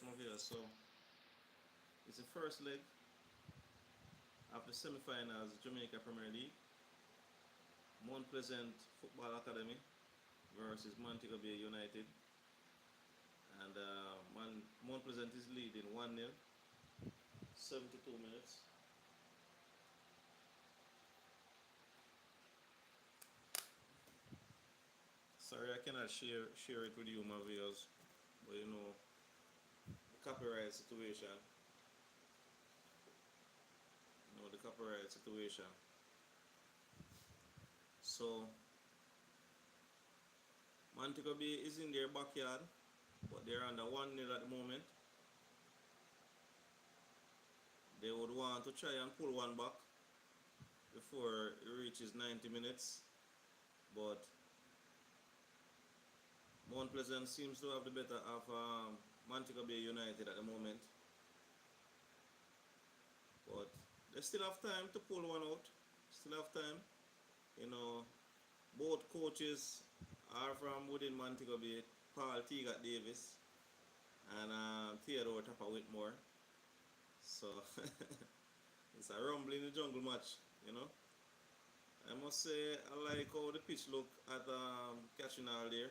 my viewers. So it's the first leg of the semi-finals Jamaica Premier League. Mount Pleasant Football Academy versus Montego Bay United. And Mount Pleasant is leading 1-0, 72 minutes. Sorry, I cannot share it with you, my viewers, but the copyright situation. The copyright situation. So Montego Bay is in their backyard, but they're under 1-0 at the moment. They would want to try and pull one back before it reaches 90 minutes, but Mount Pleasant seems to have the better of Montego Bay United at the moment. But they still have time to pull one out. Still have time. Both coaches are from within Montego Bay. Paul Teagat Davis and Theodore Tapper Whitmore. So it's a rumble in the jungle match, I must say I like how the pitch look at catching all there.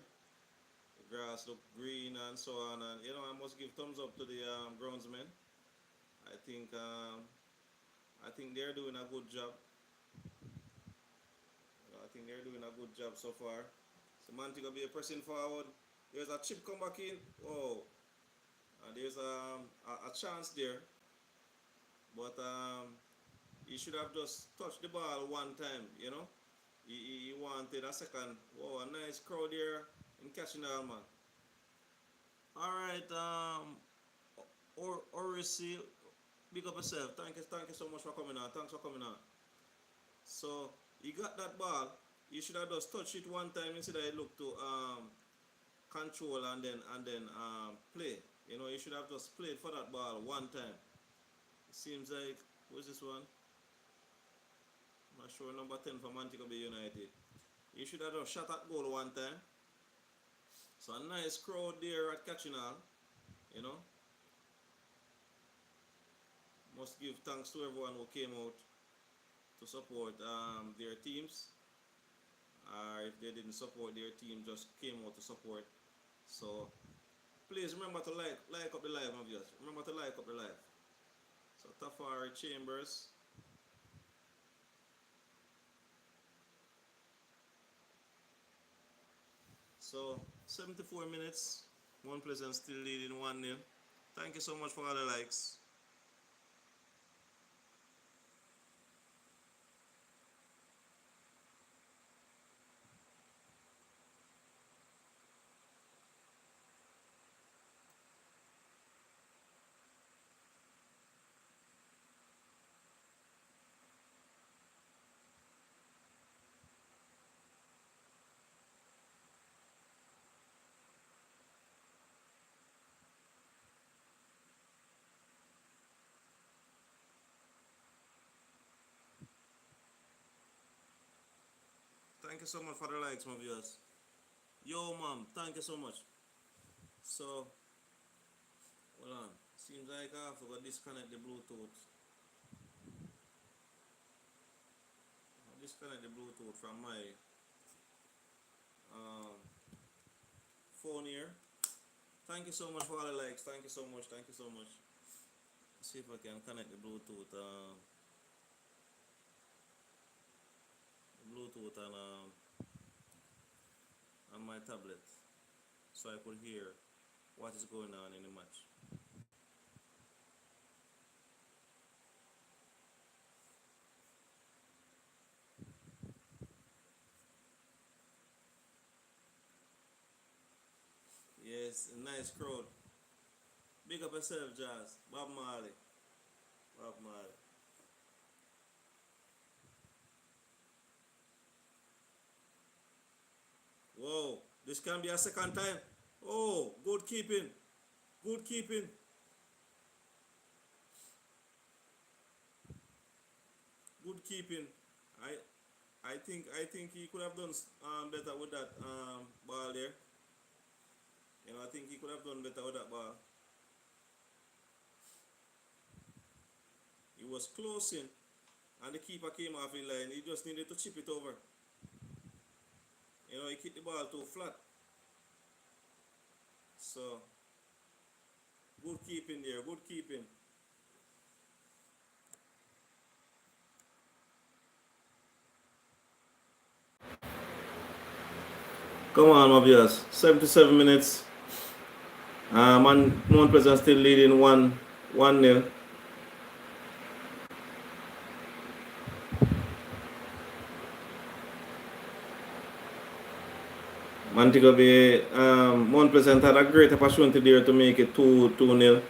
The grass look green and so on, and I must give thumbs up to the groundsmen. I think they're doing a good job. I think they're doing a good job so far. So Montego Bay pressing forward. There's a chip come back in. Oh, there's a chance there, but he should have just touched the ball one time. He wanted a second. Wow, a nice crowd here in catching all, man. All right, Orisi, big up yourself. Thank you so much for coming on. Thanks for coming on. So you got that ball. You should have just touched it one time instead of look to control and then play. You should have just played for that ball one time. It seems like, what's this one? I'm not sure, number 10 for Montego Bay United. You should have just shot at goal one time. So a nice crowd there at catching all. Must give thanks to everyone who came out to support their teams. Or if they didn't support their team, just came out to support. So please remember to like up the live, my viewers. Remember to like up the live. So Tafari Chambers. So 74 minutes. Mount Pleasant still leading 1-0. Thank you so much for all the likes. Thank you so much for the likes, my viewers. Yo, mom, thank you so much. So, hold on. Seems like I have to go disconnect the Bluetooth. I'll disconnect the Bluetooth from my phone here. Thank you so much for all the likes. Thank you so much. Thank you so much. Let's see if I can connect the Bluetooth. On my tablet, so I could hear what is going on in the match. Yes, a nice crowd. Big up yourself, Jazz. Bob Marley. Bob Marley. Whoa, this can be a second time. Oh, good keeping. Good keeping. Good keeping. I think he could have done better with that ball there. I think he could have done better with that ball. He was close in, and the keeper came off in line. He just needed to chip it over. You know, he kicked the ball too flat. So, good keeping there, good keeping. Come on, Mabias. 77 minutes. Mount Pleasant still leading 1-0. Montego Bay, Mount Pleasant had a great opportunity there to make it 2-0,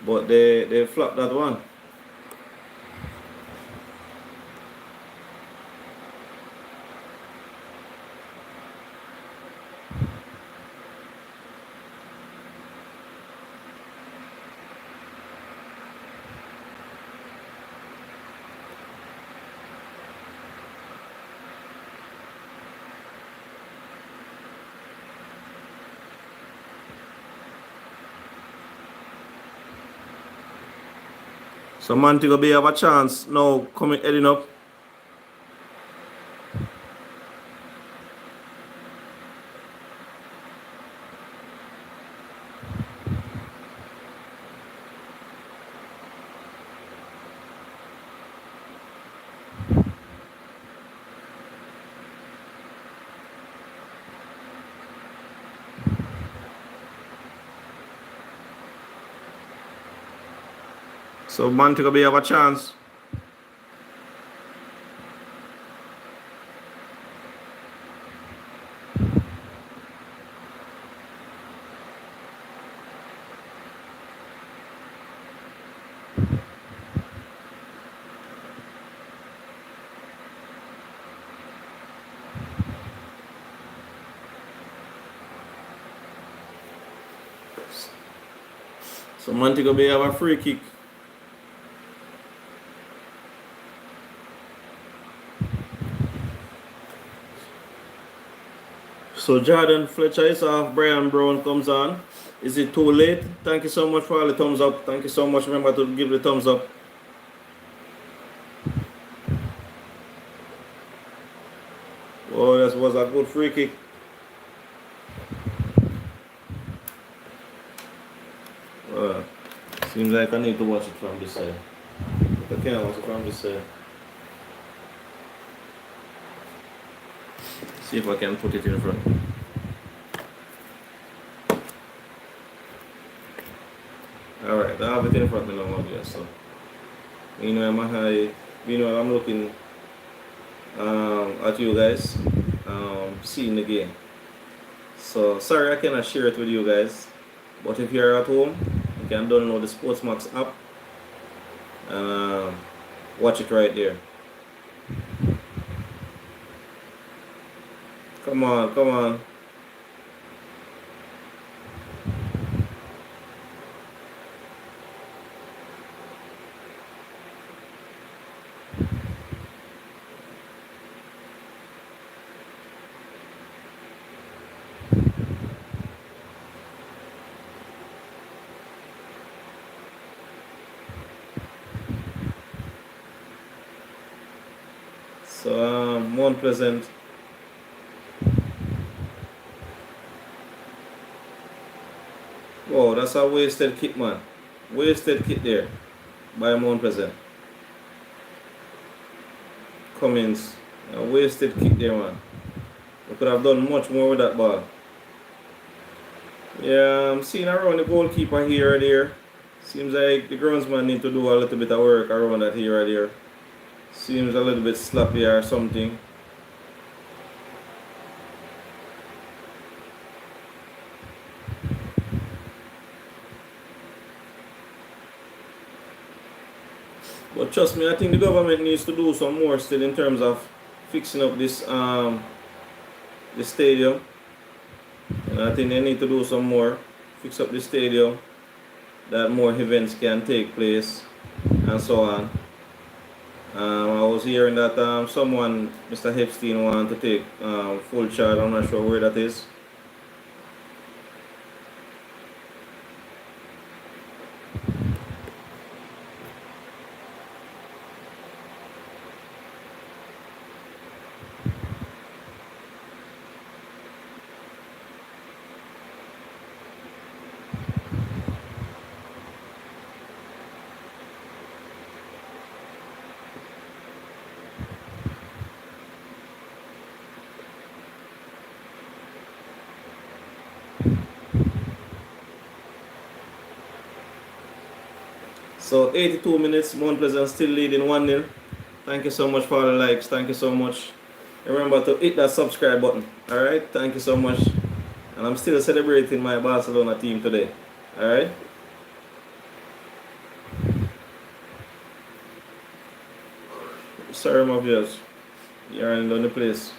but they flopped that one. So Montego Bay have a chance now coming heading up. So Montego Bay have a chance. So Montego Bay have a free kick. So Jordan Fletcher is off, Brian Brown comes on. Is it too late? Thank you so much for all the thumbs up. Thank you so much. Remember to give the thumbs up. Oh, that was a good free kick. Seems like I need to watch it from this side. But I can't watch it from this side. See if I can put it in front. Alright, I have it in front of me now, obviously. So, I'm looking at you guys, seeing the game. So, sorry I cannot share it with you guys. But if you're at home, you can download the Sportsmax app. Watch it right there. Come on, come on. So, Mount Pleasant. Wow, that's a wasted kick, man. Wasted kick there by Mount Pleasant. Cummins, a wasted kick there, man. We could have done much more with that ball. Yeah, I'm seeing around the goalkeeper here or there. Seems like the groundsman need to do a little bit of work around that here or there. Seems a little bit sloppy or something. But trust me, I think the government needs to do some more still in terms of fixing up this the stadium. And I think they need to do some more, fix up the stadium, that more events can take place and so on. I was hearing that someone, Mr. Epstein, wanted to take full charge. I'm not sure where that is. So 82 minutes, Mount Pleasant still leading 1-0. Thank you so much for all the likes. Thank you so much. Remember to hit that subscribe button. Alright, thank you so much. And I'm still celebrating my Barcelona team today. Alright. Sorry, my viewers. You're in the place.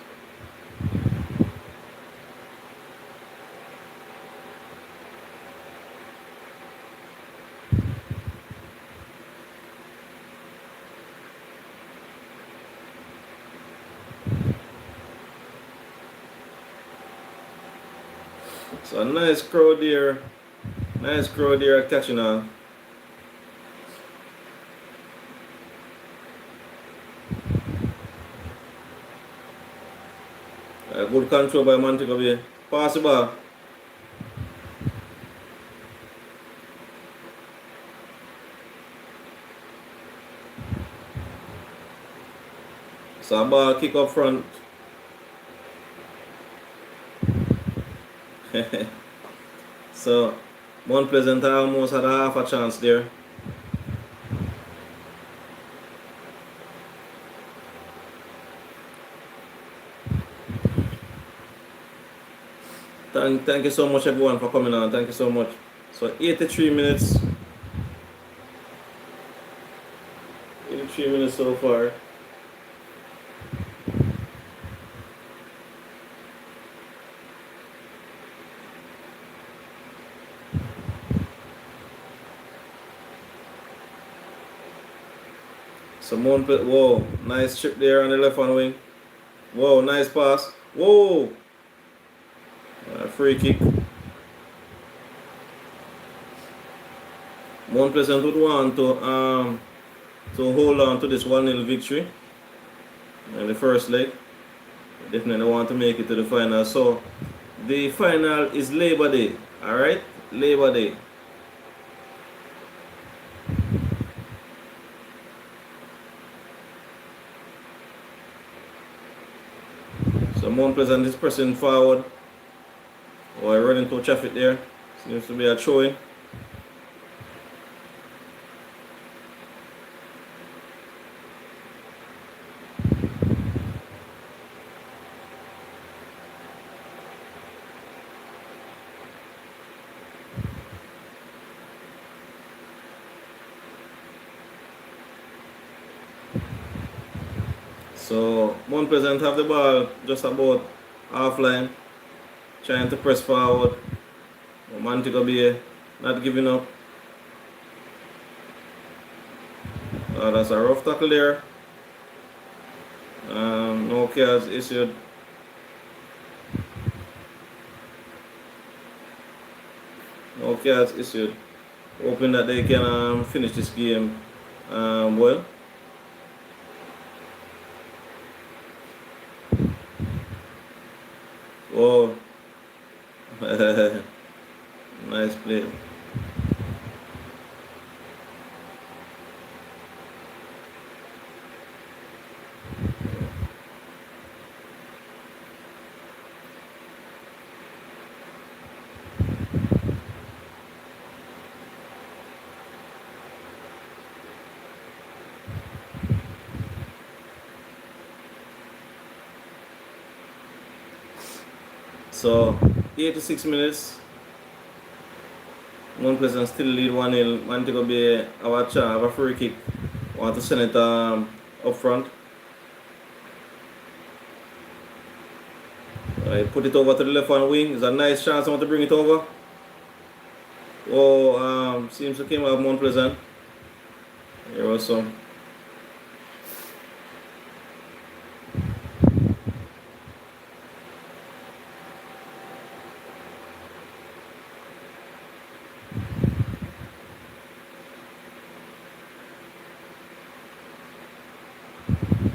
So a nice crowd there. Nice crowd there catching on. Good control by Montego Bay. Pass the ball. So a ball kick up front. So Mount Pleasant almost had a half a chance there. Thank you so much everyone for coming on. Thank you so much. So 83 minutes. 83 minutes so far. So whoa, nice trip there on the left hand wing. Whoa, nice pass. Whoa, free kick. Mount Pleasant would want to hold on to this 1-0 victory in the first leg. Definitely want to make it to the final. So the final is Labor Day. All right, Labor Day. So Mount Pleasant is pressing forward. Or running to traffic there. Seems to be a throwing. So Mount Pleasant have the ball just about half line, trying to press forward. Montego Bay not giving up. That's a rough tackle there. No cards issued. No cards issued. Hoping that they can finish this game well. Oh, nice play. So 86 minutes. Mount Pleasant still lead 1-0. Montego Bay have a free kick. Want to send it up front. I put it over to the left hand wing. It's a nice chance I want to bring it over. Oh, seems to came out of Mount Pleasant. Here was some.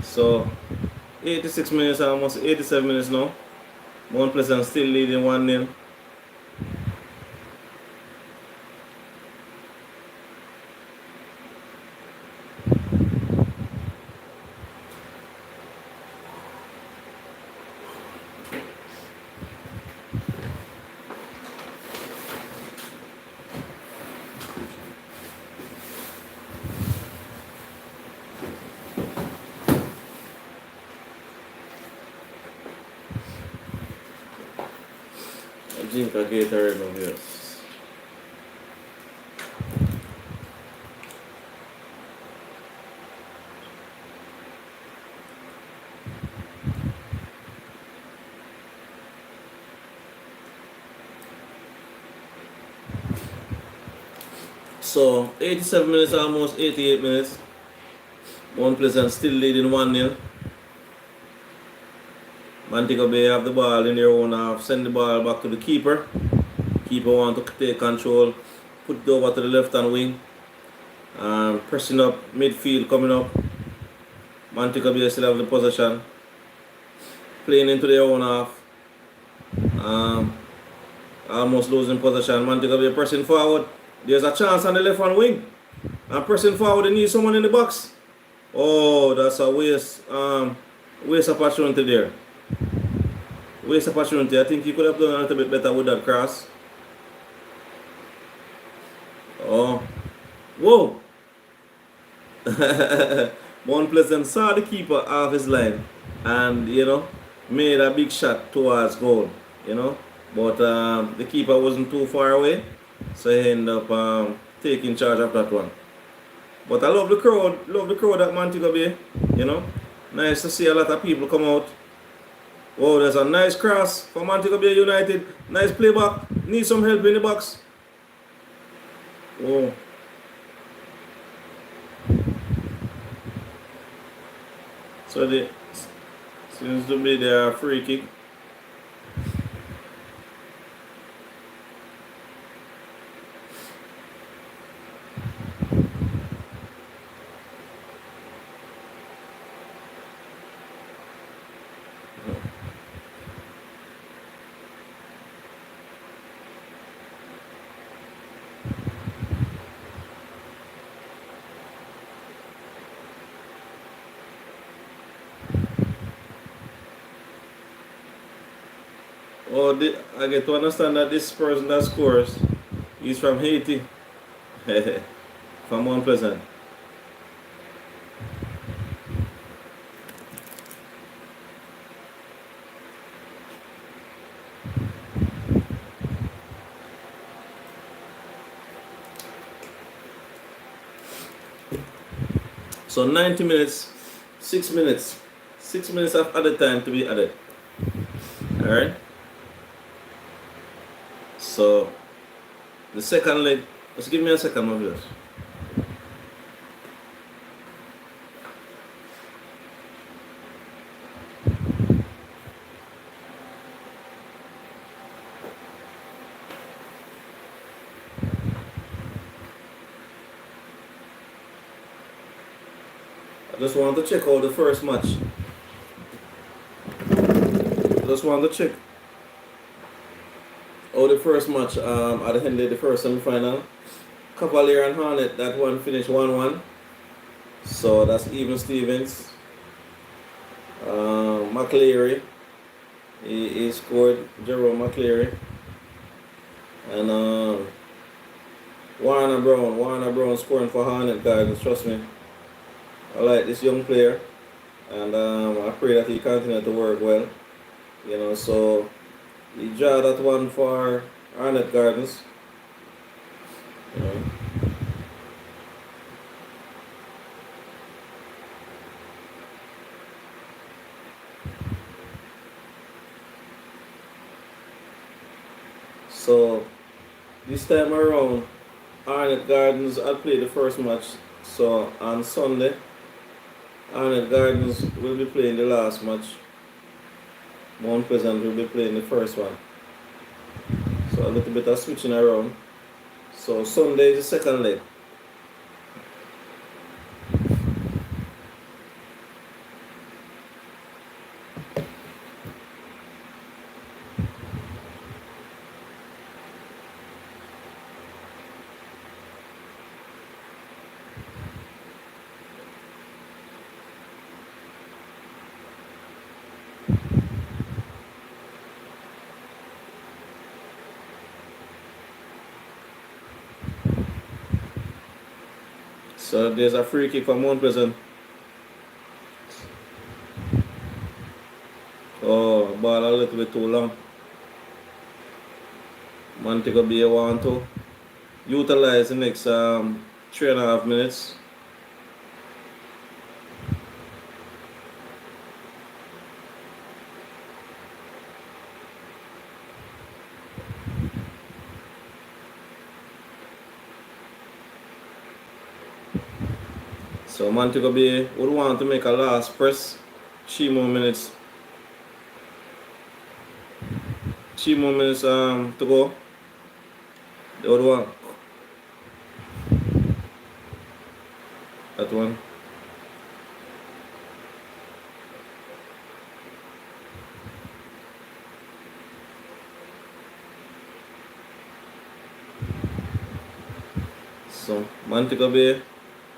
So 86 minutes, almost 87 minutes now. Mount Pleasant still leading 1-0. drink a Gatorade now, yes. So 87 minutes, almost 88 minutes. Mount Pleasant still leading 1-0. Montego Bay have the ball in their own half. Send the ball back to the keeper. Keeper want to take control. Put it over to the left hand wing. Pressing up midfield coming up. Montego Bay still have the possession. Playing into their own half. Almost losing possession. Montego Bay pressing forward. There's a chance on the left hand wing. And pressing forward, they need someone in the box. Oh, that's a waste opportunity there. Waste opportunity. I think he could have done a little bit better with that cross. Oh. Whoa. Mount Pleasant saw the keeper off his line and, made a big shot towards goal, But the keeper wasn't too far away. So he ended up taking charge of that one. But I love the crowd at Montego Bay, Nice to see a lot of people come out. Oh, there's a nice cross for Montego Bay United. Nice playback. Need some help in the box. Oh. So the seems to be their free kick. Oh, I get to understand that this person that scores is from Haiti, from Mount Pleasant. So 90 minutes, 6 minutes. 6 minutes of added time to be added. Alright? So, the second leg, just give me a second of this. I just want to check out the first match. Just want to check out the first match at the end of the first semi-final. Cavalier and Hornet, that one finished 1-1. So that's even Stevens. McCleary, he scored, Jerome McCleary. And Warner Brown scoring for Hornet Gardens, trust me. I like this young player, and I pray that he continue to work well. So he draw that one for Hornet Gardens. So this time around, Hornet Gardens, I'll play the first match. So on Sunday, Hornet Gardens will be playing the last match. Mount Pleasant will be playing the first one. So a little bit of switching around. So Sunday is the second leg. So there's a free kick for Mount Pleasant. Oh, ball a little bit too long. Montego Bay want to utilize the next 3.5 minutes. So Montego Bay would want to make a last press. 3 more minutes. 3 more minutes to go. They would want that one. So Montego Bay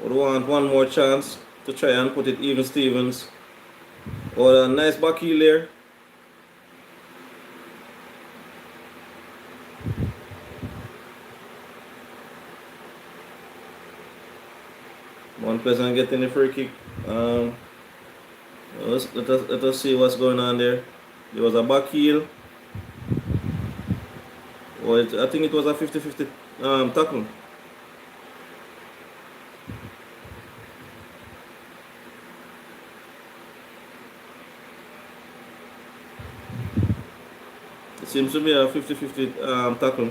would want one more chance to try and put it even Stevens. Or a nice back heel there. Mount Pleasant getting the free kick. Let us see what's going on there. There was a back heel. I think it was a 50-50 tackle. It seems to be a 50-50 tackle.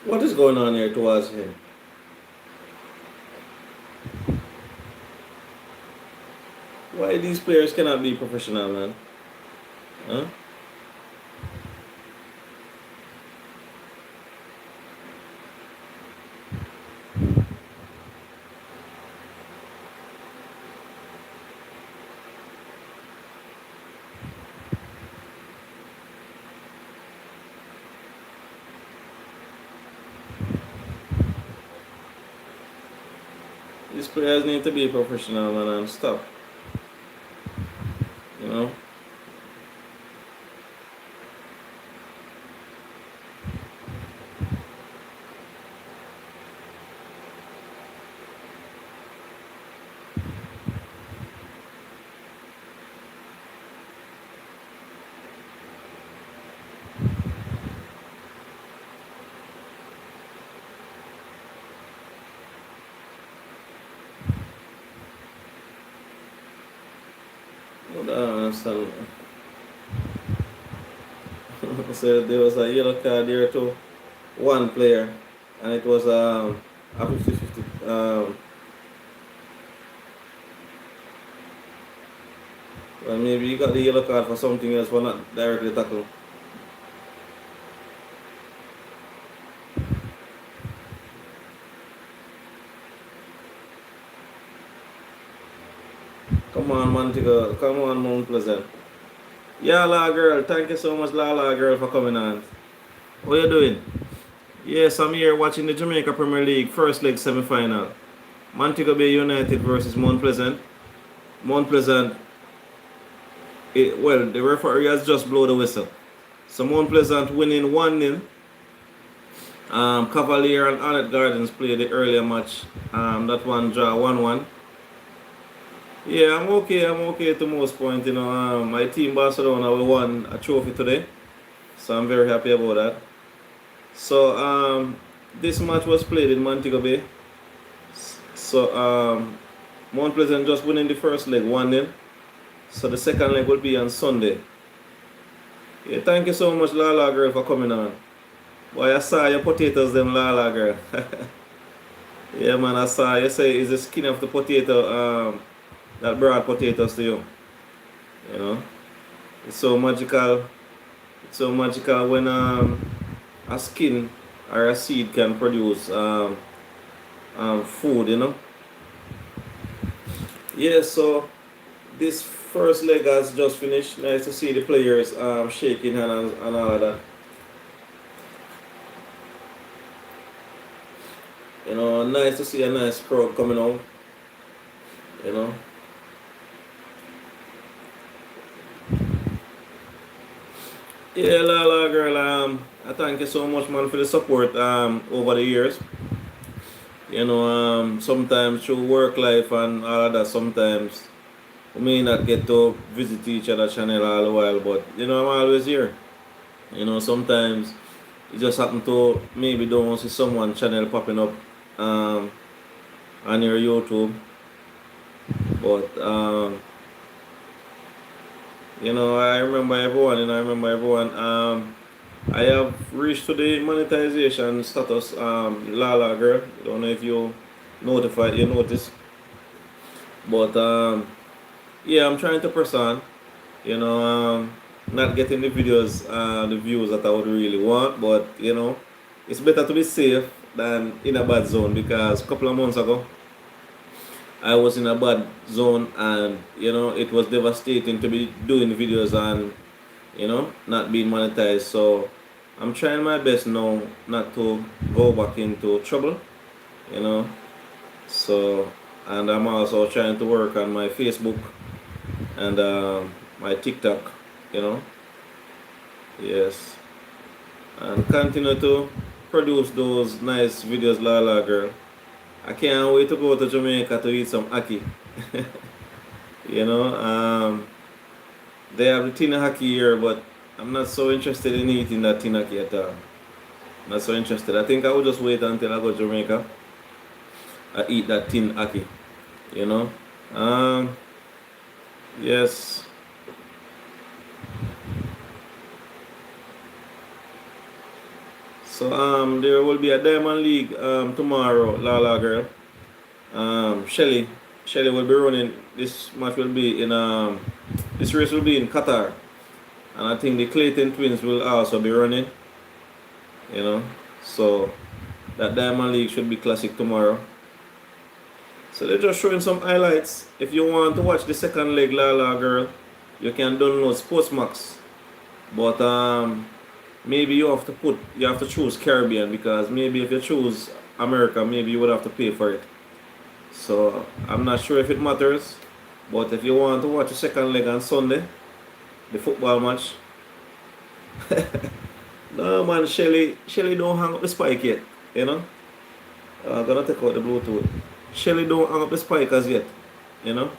What is going on here towards him? Why these players cannot be professional, man? Huh? These players need to be professional, man, and stop. You know? I don't understand. So there was a yellow card there to one player, and it was a 50-50. Well, maybe you got the yellow card for something else, but not directly tackle. Come on, Montego. Come on, Mount Pleasant. Yeah, La Girl. Thank you so much, La Girl, for coming on. What you doing? Yes, I'm here watching the Jamaica Premier League first leg semi-final. Montego Bay United versus Mount Pleasant. Mount Pleasant, well, the referee has just blown the whistle. So Mount Pleasant winning 1-0. Cavalier and Arnett Gardens played the earlier match. That one draw 1-1. Yeah, I'm okay to most point. You know, my team Barcelona we won a trophy today, so I'm very happy about that. So this match was played in Montego Bay. So Mount Pleasant just winning the first leg 1-0. So the second leg will be on Sunday. Yeah, thank you so much, Lala girl, for coming on. Boy, I saw your potatoes, them Lala girl. Yeah, man, I saw you say it's the skin of the potato. That brought potatoes to you. You know, it's so magical. It's so magical when a skin or a seed can produce food. You know. Yeah. So this first leg has just finished. Nice to see the players shaking hands and all of that. You know, nice to see a nice crowd coming out. You know. Yeah, Lala girl. I thank you so much, man, for the support. Over the years. You know, sometimes through work life and all of that, sometimes we may not get to visit each other channel all the while, but you know, I'm always here. You know, sometimes it just happen to maybe don't see someone channel popping up um, on your YouTube, but you know, I remember everyone, and I remember everyone. I have reached to the monetization status, Lala girl. Don't know if you notice, but yeah, I'm trying to press on. You know, not getting the videos, the views that I would really want, but you know, it's better to be safe than in a bad zone because a couple of months ago, I was in a bad zone and you know, it was devastating to be doing videos and you know, not being monetized. So I'm trying my best now not to go back into trouble, you know. So, and I'm also trying to work on my Facebook and my TikTok, you know. Yes, and continue to produce those nice videos, Lala girl. I can't wait to go to Jamaica to eat some ackee. You know, they have the tin ackee here, but I'm not so interested in eating that tin ackee at all. Not so interested. I think I will just wait until I go to Jamaica. I eat that tin ackee. You know, um, yes. So there will be a Diamond League tomorrow, Lala girl. Shelly, Shelly will be running. This match will be in this race will be in Qatar, and I think the Clayton twins will also be running. You know, so that Diamond League should be classic tomorrow. So they're just showing some highlights. If you want to watch the second leg, Lala girl, you can download Sportsmax. But maybe you have to choose Caribbean because maybe if you choose America, maybe you would have to pay for it. So I'm not sure if it matters. But if you want to watch the second leg on Sunday, the football match, no man, Shelly don't hang up the spike yet. You know, I'm gonna take out the Bluetooth. Shelly don't hang up the spike as yet. You know,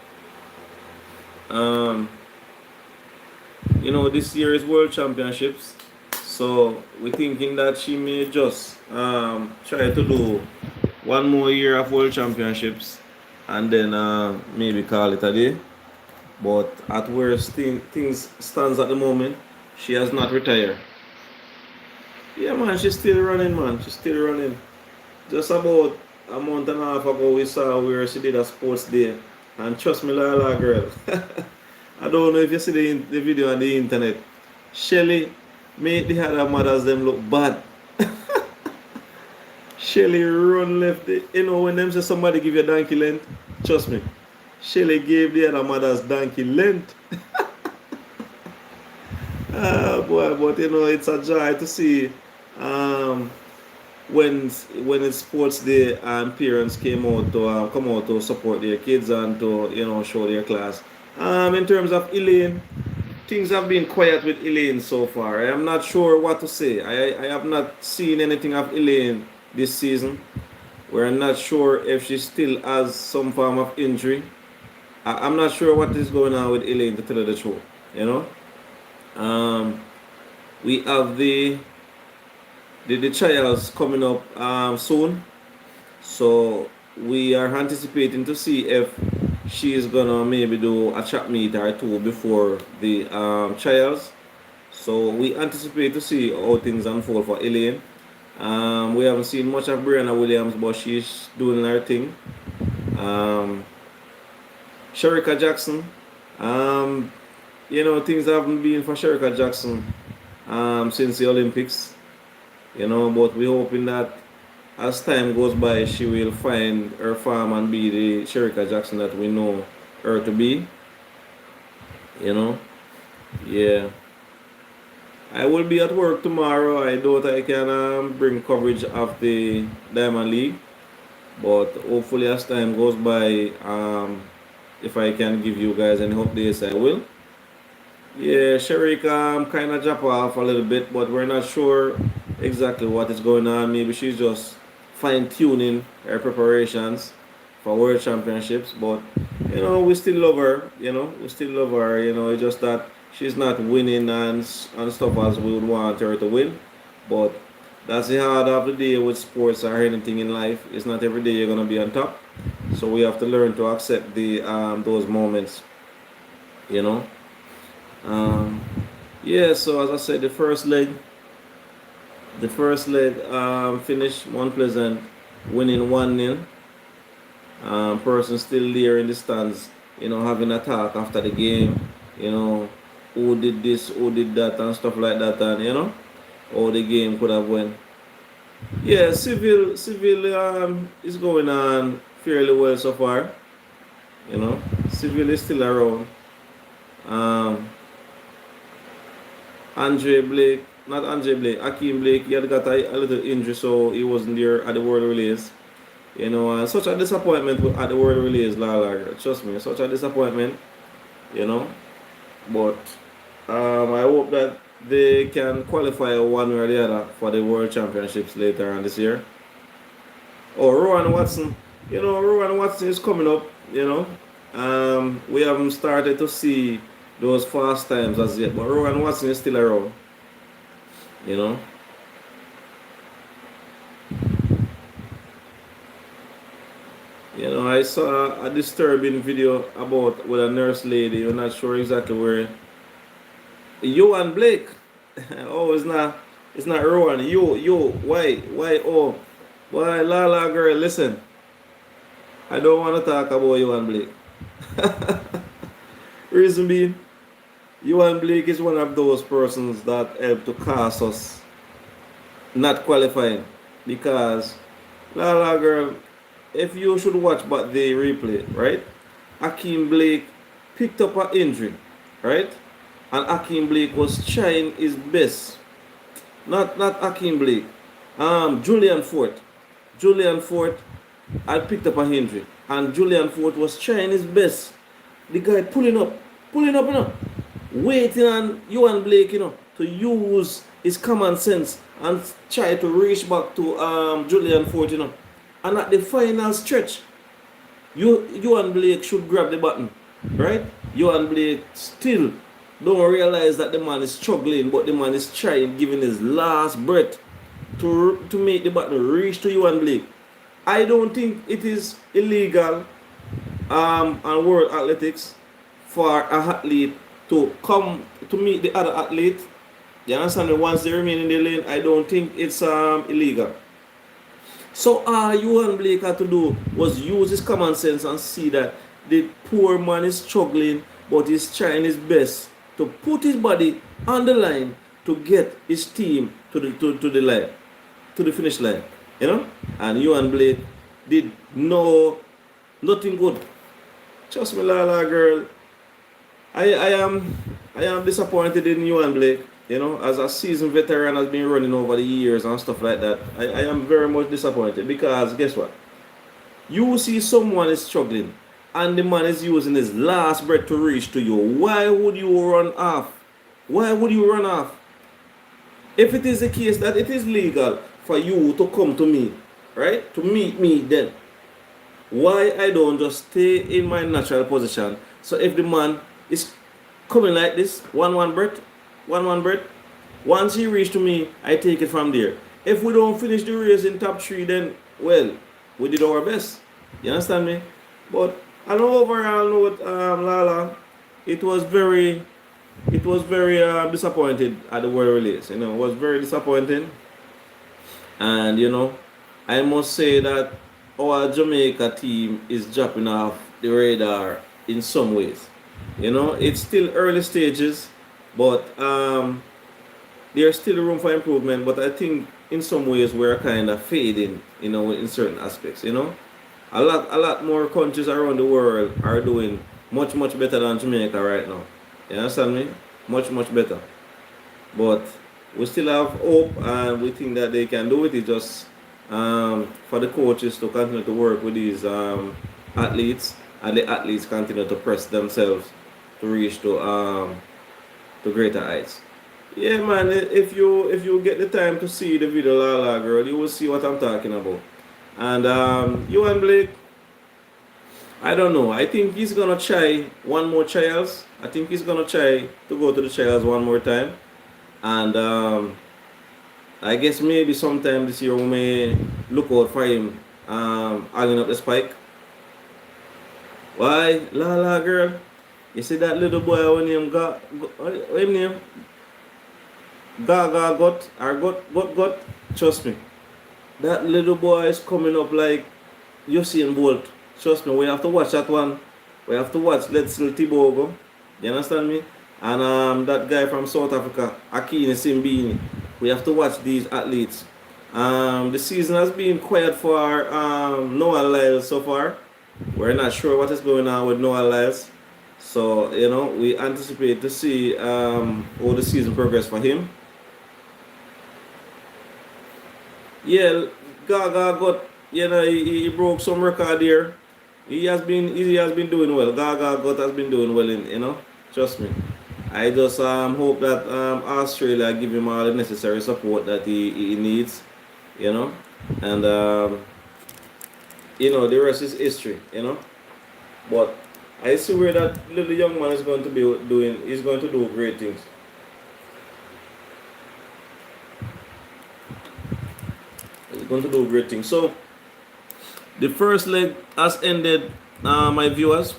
um, you know this year is World Championships, so we're thinking that she may just try to do one more year of World Championships, and then maybe call it a day. But at where things stands at the moment, she has not retired. Yeah, man, she's still running, man. She's still running. Just about a month and a half ago, we saw where she did a sports day. And trust me, Lala girl, I don't know if you see the video on the internet. Shelly made the other mothers them look bad. Shelly run left. You know, when them say somebody give you a donkey length, trust me, Shelly gave the other mothers donkey length. Ah, boy, but you know, it's a joy to see um, when it's sports day and parents came out to come out to support their kids and to you know show their class. In terms of Elaine, things have been quiet with Elaine so far. I am not sure what to say. I have not seen anything of Elaine this season. We're not sure if she still has some form of injury. I'm not sure what is going on with Elaine to tell you the truth. You know, um, we have the trials coming up soon, so we are anticipating to see if she is gonna maybe do a chat meet or two before the trials. So we anticipate to see how things unfold for Elaine. We haven't seen much of Brianna Williams, but she's doing her thing. Sherika Jackson, um, you know, things haven't been for Sherika Jackson since the Olympics. You know, but we're hoping that as time goes by, she will find her form and be the Sherika Jackson that we know her to be. You know, yeah. I will be at work tomorrow. I doubt I can bring coverage of the Diamond League. But hopefully, as time goes by, if I can give you guys any updates, I will. Yeah, Sharika kind of drop off a little bit, but we're not sure exactly what is going on. Maybe she's just fine tuning her preparations for World Championships. But we still love her. We still love her. It's just that she's not winning and stuff as we would want her to win. But that's the hard of the day with sports or anything in life. It's not every day you're gonna be on top. So we have to learn to accept the those moments. You know. Um, yeah, so as I said, the first leg finished Mount Pleasant winning 1-0. Person still there in the stands, having a talk after the game, you know, who did this, who did that, and stuff like that, and how the game could have went. Yeah, civil is going on fairly well so far. Civil is still around. Um, Andre Blake, not Andre Blake, Akeem Blake, he had got a little injury, so he wasn't there at the World Relays. Such a disappointment at the World Relays, Lala. Trust me, such a disappointment. You know, but I hope that they can qualify one way or the other for the World Championships later on this year. Oh, Rowan Watson. Rowan Watson is coming up. We haven't started to see those fast times as yet, but Rowan Watson is still around. You know. I saw a disturbing video about with a nurse lady. You're not sure exactly where. Johan Blake. Oh, it's not Rowan. Why? Oh, why, Lala girl, listen. I don't want to talk about Johan Blake. Reason being, Johan Blake is one of those persons that help to cast us not qualifying. Because, Lala girl, if you should watch but the replay, right? Akeem Blake picked up an injury, right? And Akeem Blake was trying his best. Not Akeem Blake. Julian Fort. Julian Fort had picked up an injury. And Julian Fort was trying his best. The guy pulling up, waiting on Johan Blake, to use his common sense and try to reach back to Julian Fort, And at the final stretch, Johan Blake should grab the button, right? Johan Blake still don't realize that the man is struggling, but the man is trying, giving his last breath to make the button reach to Johan Blake. I don't think it is illegal on World Athletics for an athlete to come to meet the other athlete. You understand me? Once they remain in the lane, I don't think it's illegal. So all Johan Blake had to do was use his common sense and see that the poor man is struggling, but he's trying his best to put his body on the line to get his team to the line, to the finish line. And Johan Blake did nothing good. Trust me, Lala girl. I am disappointed in Johan Blake. As a seasoned veteran has been running over the years and stuff like that. I am very much disappointed because guess what? You see someone is struggling and the man is using his last breath to reach to you. Why would you run off? Why would you run off? If it is the case that it is legal for you to come to me, right? To meet me then. Why I don't just stay in my natural position? So if the man is coming like this, one breath, once he reach to me, I take it from there. If we don't finish the race in top 3, then, well, we did our best. You understand me? But on overall note, Lala, it was very disappointed at the World Relays. It was very disappointing. And, I must say that our Jamaica team is dropping off the radar in some ways. It's still early stages, but there's still room for improvement. But I think in some ways we're kind of fading, in certain aspects. A lot more countries around the world are doing much better than Jamaica right now. You understand me? Much better. But we still have hope, and we think that they can do it. It's just for the coaches to continue to work with these athletes, and the athletes continue to press themselves to reach to greater heights. Yeah, man. If you get the time to see the video, Lala girl, you will see what I'm talking about. And you and Blake, I don't know. I think he's gonna try one more trials. I think he's gonna try to go to the trials one more time, and I guess maybe sometime this year we may look out for him hanging up the spike. Why, Lala girl? You see that little boy when him what him name? Gaga got or got. Trust me, that little boy is coming up like Usain Bolt. Trust me, we have to watch that one. We have to watch Let's Little Tibogo. You understand me? And that guy from South Africa, Akini Simbini. We have to watch these athletes. The season has been quiet for Noah Lyles so far. We're not sure what is going on with Noah Lyles. So, we anticipate to see how the season progress for him. Yeah, Gaga got, he broke some record here. He has been doing well. Gaga got has been doing well trust me. I just hope that Australia give him all the necessary support that he needs, and the rest is history. But I see where that little young man is going to be doing. He's going to do great things. He's going to do great things. So the first leg has ended, my viewers.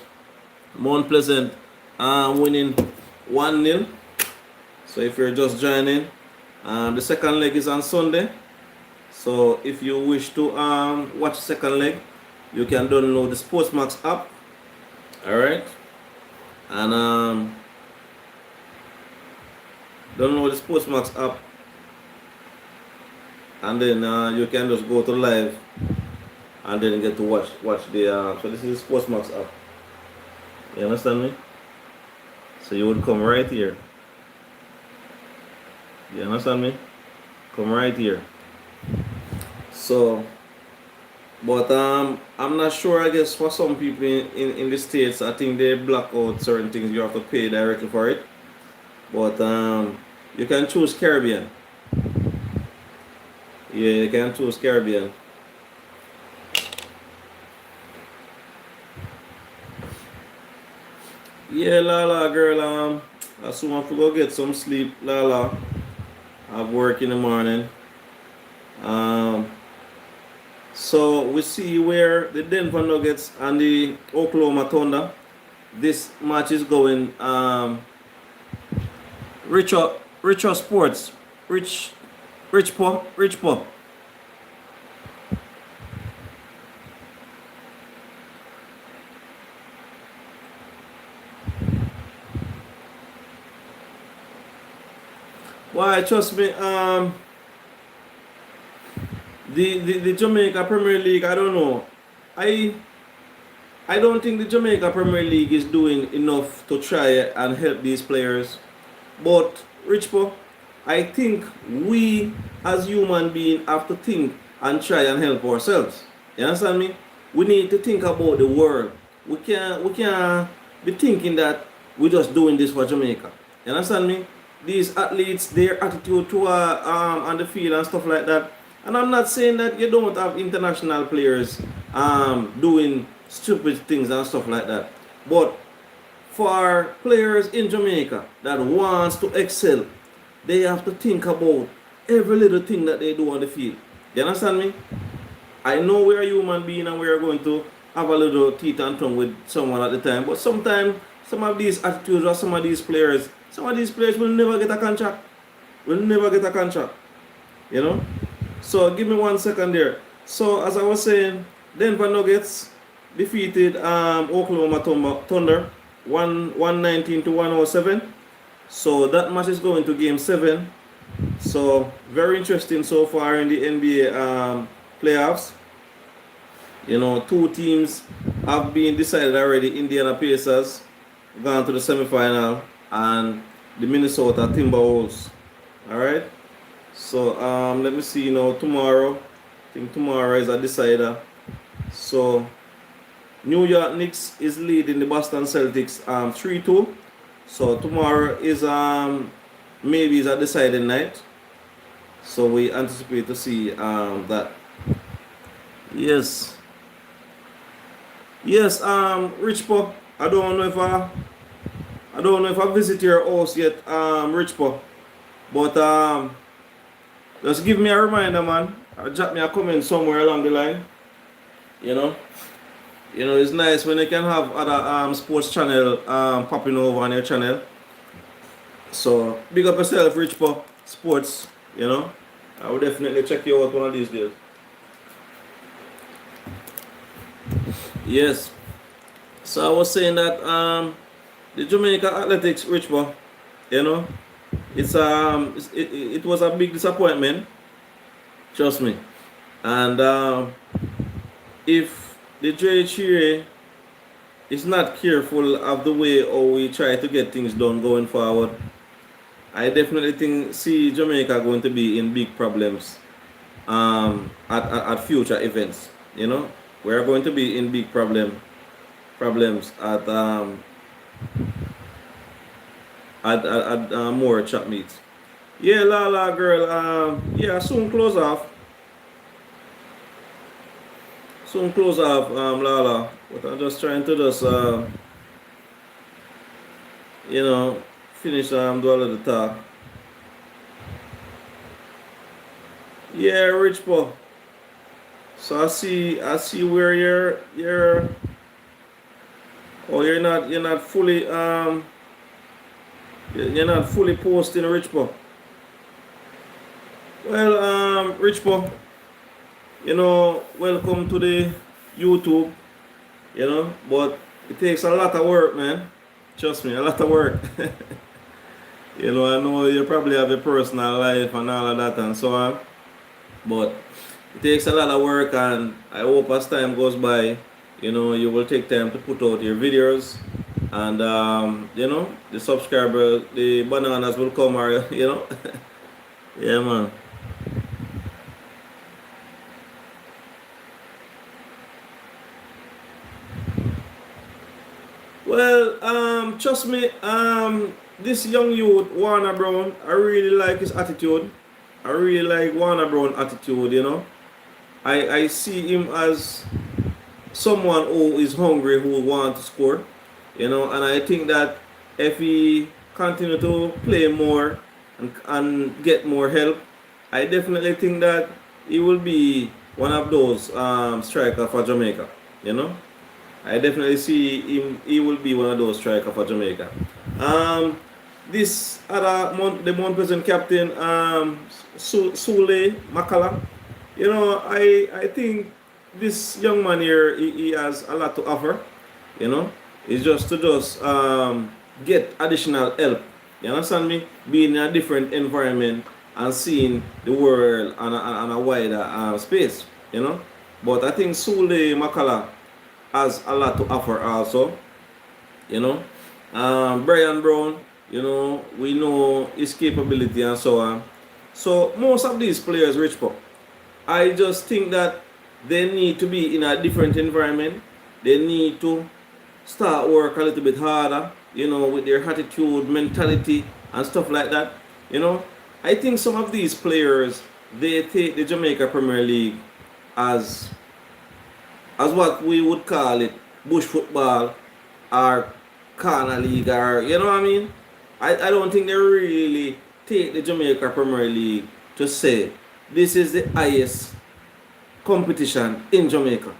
Mount Pleasant winning 1-0. So if you're just joining, the second leg is on Sunday. So if you wish to watch the second leg, you can download the Sportsmax app. Alright. And download the Sportsmax app. And then you can just go to live and then get to watch the so this is the Sportsmax app. You understand me? So you would come right here. You understand me? Come right here. So, but I'm not sure. I guess for some people in the States, I think they block out certain things. You have to pay directly for it. But you can choose Caribbean. Yeah, you can choose Caribbean. Yeah, Lala girl, as soon as we go get some sleep, Lala. I have work in the morning. So we see where the Denver Nuggets and the Oklahoma Thunder. This match is going Richer Sports. Rich Po. Why, trust me, the Jamaica Premier League, I don't know. I don't think the Jamaica Premier League is doing enough to try and help these players. But Richpo, I think we as human beings have to think and try and help ourselves. You understand me? We need to think about the world. We can't be thinking that we're just doing this for Jamaica. You understand me? These athletes, their attitude to on the field and stuff like that. And I'm not saying that you don't have international players doing stupid things and stuff like that. But for players in Jamaica that wants to excel, they have to think about every little thing that they do on the field. You understand me? I know we're a human being and we're going to have a little teeth and tongue with someone at the time. But sometimes some of these attitudes or some of these players will never get a contract. Will never get a contract. You know? So give me 1 second there. So as I was saying, Denver Nuggets defeated Oklahoma Thunder 119 to 107. So that match is going to game 7. So very interesting so far in the NBA playoffs. You know, 2 teams have been decided already. Indiana Pacers gone to the semifinal and the Minnesota Timberwolves. All right. So let me see. Tomorrow think tomorrow is a decider. So New York Knicks is leading the Boston Celtics 3-2. So tomorrow is maybe is a deciding night. So we anticipate to see that. Yes. Yes, Rich Po. I don't know if I visit your house yet, Rich Po. But just give me a reminder, man. Or drop me a comment somewhere along the line. You know, it's nice when you can have other sports channel popping over on your channel. So big up yourself, Rich Po Sports. You know, I will definitely check you out one of these days. Yes. So I was saying that the Jamaica Athletics, Rich Po, you know, it was a big disappointment. Trust me. And if the JHA is not careful of the way how we try to get things done going forward, I definitely see Jamaica going to be in big problems at future events. You know, we're going to be in big problems at more chat meets. Yeah, Lala girl. Yeah, soon close off. Lala. But I'm just trying to just you know, finish do a little talk. Yeah, Rich Po. So I see where you're oh you're not fully you're not fully posting, Rich Po. Well, Rich Po, you know, welcome to the YouTube, you know, but it takes a lot of work, man. Trust me, a lot of work. You know, I know you probably have a personal life and all of that and so on, but it takes a lot of work, and I hope as time goes by, you know, you will take time to put out your videos, and you know, the subscriber, the bananas will come, or you know. Yeah, man. Well, trust me, this young youth, Warner Brown, I really like his attitude. I really like Warner Brown attitude, you know. I see him as someone who is hungry, who wants to score, you know, and I think that if he continue to play more and get more help, I definitely think that he will be one of those strikers for Jamaica, you know. I definitely see him. He will be one of those strikers for Jamaica. This other the Mount Pleasant captain, Sule Makala. You know, I think this young man here, he has a lot to offer. You know, it's just to get additional help. You understand me? Being in a different environment and seeing the world on a wider space. You know, but I think Sule Makala has a lot to offer also, you know. Brian Brown, you know, we know his capability and so on. So most of these players, Rich Po, I just think that they need to be in a different environment. They need to start work a little bit harder, you know, with their attitude, mentality, and stuff like that. You know, I think some of these players, they take the Jamaica Premier League as what we would call it bush football or corner league, or you know what I mean. I don't think they really take the Jamaica Premier League to say this is the highest competition in Jamaica.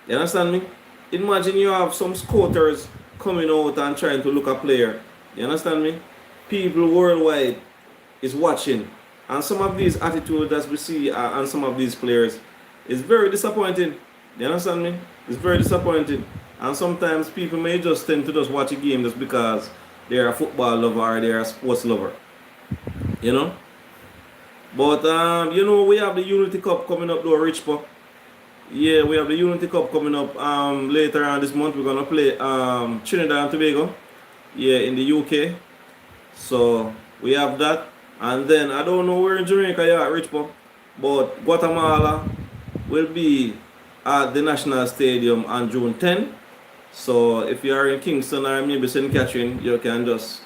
You understand me? Imagine you have some scouters coming out and trying to look a player. You understand me? People worldwide is watching, and some of these attitudes that we see and some of these players is very disappointing. You understand me? It's very disappointing. And sometimes people may just tend to just watch a game just because they're a football lover or they're a sports lover. You know? But, you know, we have the Unity Cup coming up though, Rich Po. Yeah, we have the Unity Cup coming up later on this month. We're going to play Trinidad and Tobago. Yeah, in the UK. So, we have that. And then, I don't know where in Jamaica you are, Rich Po. But Guatemala, will be at the National Stadium on June 10. So if you are in Kingston or maybe St. Catherine, you can just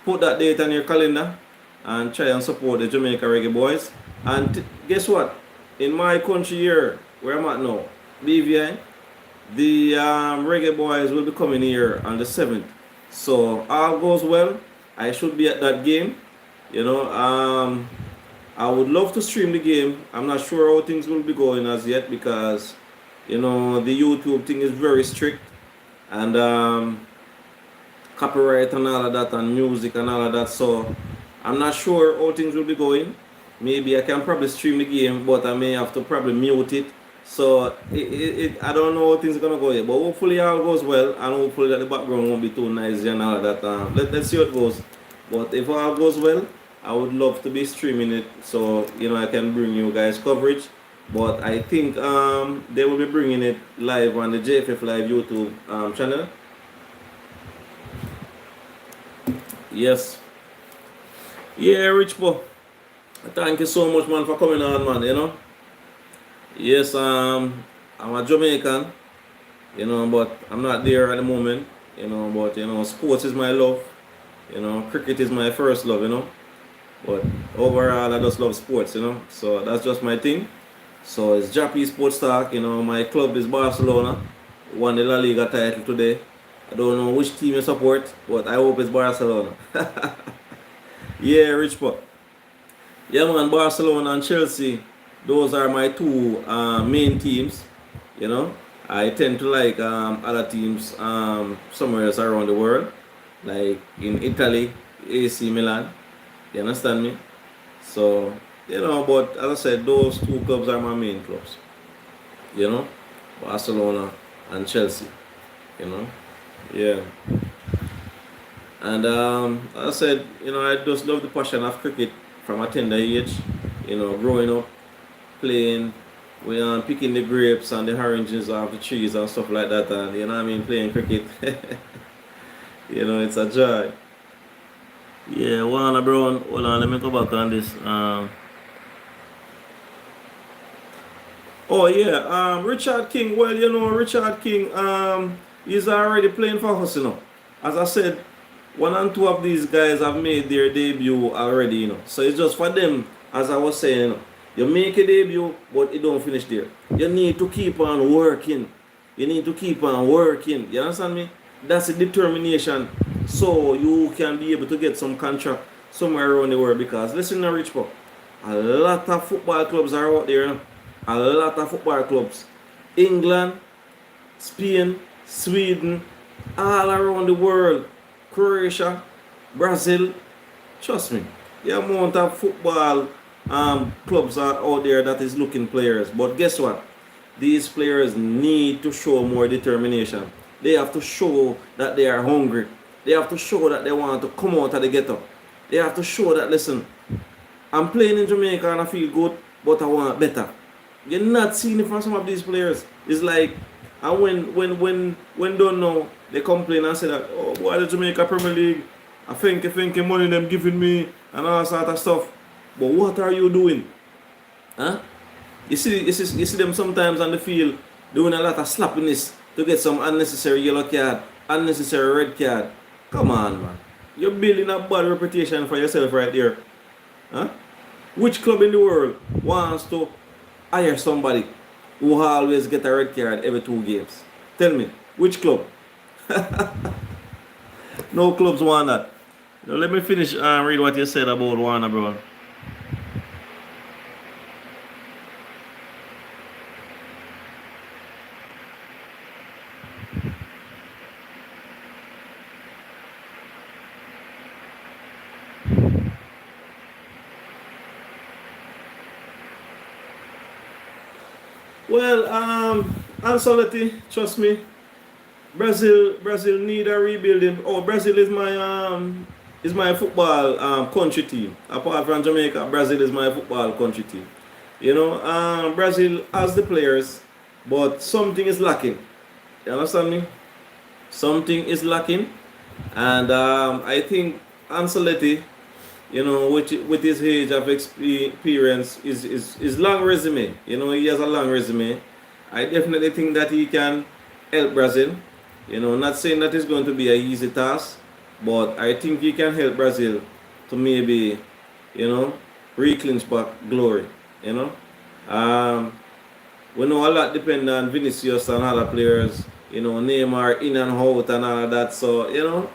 put that date on your calendar and try and support the Jamaica Reggae Boys. And guess what? In my country here, where I'm at now, BVI, the Reggae Boys will be coming here on the 7th. So all goes well. I should be at that game. You know, I would love to stream the game. I'm not sure how things will be going as yet because, you know, the YouTube thing is very strict. And copyright and all of that and music and all of that. So I'm not sure how things will be going. Maybe I can probably stream the game, but I may have to probably mute it. So I don't know how things are gonna go yet, but hopefully all goes well, and hopefully that the background won't be too noisy and all of that. Let's see how it goes. But if all goes well, I would love to be streaming it, so you know I can bring you guys coverage. But I think they will be bringing it live on the JFF Live YouTube channel. Yes. Yeah, Rich Bo. Thank you so much, man, for coming on, man. You know. Yes, I'm a Jamaican, you know, but I'm not there at the moment, you know, but, you know, sports is my love, you know, cricket is my first love, you know, but overall, I just love sports, you know, so that's just my thing. So it's Jah-P Sports Talk, you know, my club is Barcelona, won the La Liga title today. I don't know which team you support, but I hope it's Barcelona. Yeah, Rich Pop. Yeah, man, Barcelona and Chelsea. Those are my two main teams, you know. I tend to like other teams somewhere else around the world, like in Italy, AC Milan. You understand me? So, you know, but as I said, those two clubs are my main clubs, you know, Barcelona and Chelsea, you know. Yeah. And as I said, you know, I just love the passion of cricket from a tender age, you know, growing up, playing, we picking the grapes and the oranges off the trees and stuff like that, and you know what I mean, playing cricket. You know, it's a joy. Yeah, Warner Brown, hold on, let me go back on this. Oh yeah, Richard King, well, you know, Richard King, he's already playing for us, you know. As I said, one and two of these guys have made their debut already, you know. So it's just for them, as I was saying, you know. You make a debut, but it don't finish there. You need to keep on working. You need to keep on working. You understand me? That's a determination. So you can be able to get some contract somewhere around the world. Because listen to Rich Pop, a lot of football clubs are out there. A lot of football clubs. England, Spain, Sweden, all around the world. Croatia, Brazil. Trust me. The amount of football clubs are out there that is looking players, but guess what? These players need to show more determination. They have to show that they are hungry. They have to show that they want to come out of the ghetto. They have to show that, listen, I'm playing in Jamaica and I feel good, but I want better. You're not seeing it from some of these players. It's like, and when don't know, they complain and say that, oh boy, the Jamaica Premier League, I think money them giving me and all sort of stuff. But what are you doing? Huh? You see them sometimes on the field doing a lot of slappiness to get some unnecessary yellow card, unnecessary red card. Come on, man. You're building a bad reputation for yourself right there. Huh? Which club in the world wants to hire somebody who always get a red card every 2 games? Tell me, which club? No clubs want that. Now, let me finish and read what you said about Warner, bro. Well, Ancelotti, trust me, Brazil need a rebuilding. Oh, Brazil is my football country team. Apart from Jamaica, Brazil is my football country team. You know, Brazil has the players, but something is lacking. You understand me? Something is lacking, and I think Ancelotti you know, with his age of experience, is long resume. You know, he has a long resume. I definitely think that he can help Brazil. You know, not saying that it's going to be an easy task, but I think he can help Brazil to maybe, you know, reclinch back glory. You know, um, we know a lot depend on Vinicius and other players. You know, Neymar in and out and all of that. So you know,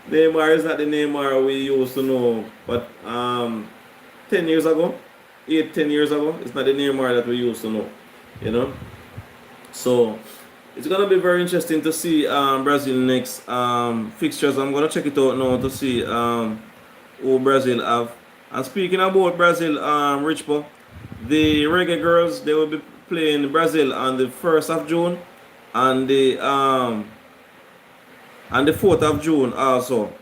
Neymar is not the Neymar we used to know, but 10 years ago, 8, 10 years ago, it's not the Neymar that we used to know. You know, so it's gonna be very interesting to see Brazil next fixtures. I'm gonna check it out now to see who Brazil have. And speaking about Brazil, Richpo, the Reggae Girls, they will be playing Brazil on the 1st of June and the 4th of June also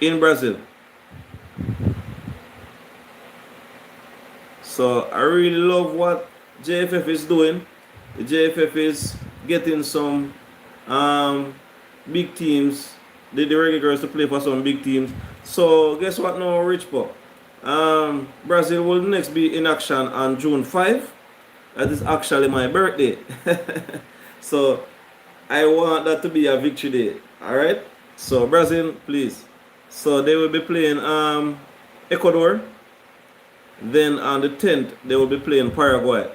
in Brazil. So I really love what JFF is doing. The JFF is getting some big teams, the Reggae Girls to play for some big teams. So guess what now, Rich Pop? Brazil will next be in action on June 5. That is actually my birthday. So I want that to be a victory day. Alright? So Brazil, please. So they will be playing Ecuador. Then on the 10th, they will be playing Paraguay.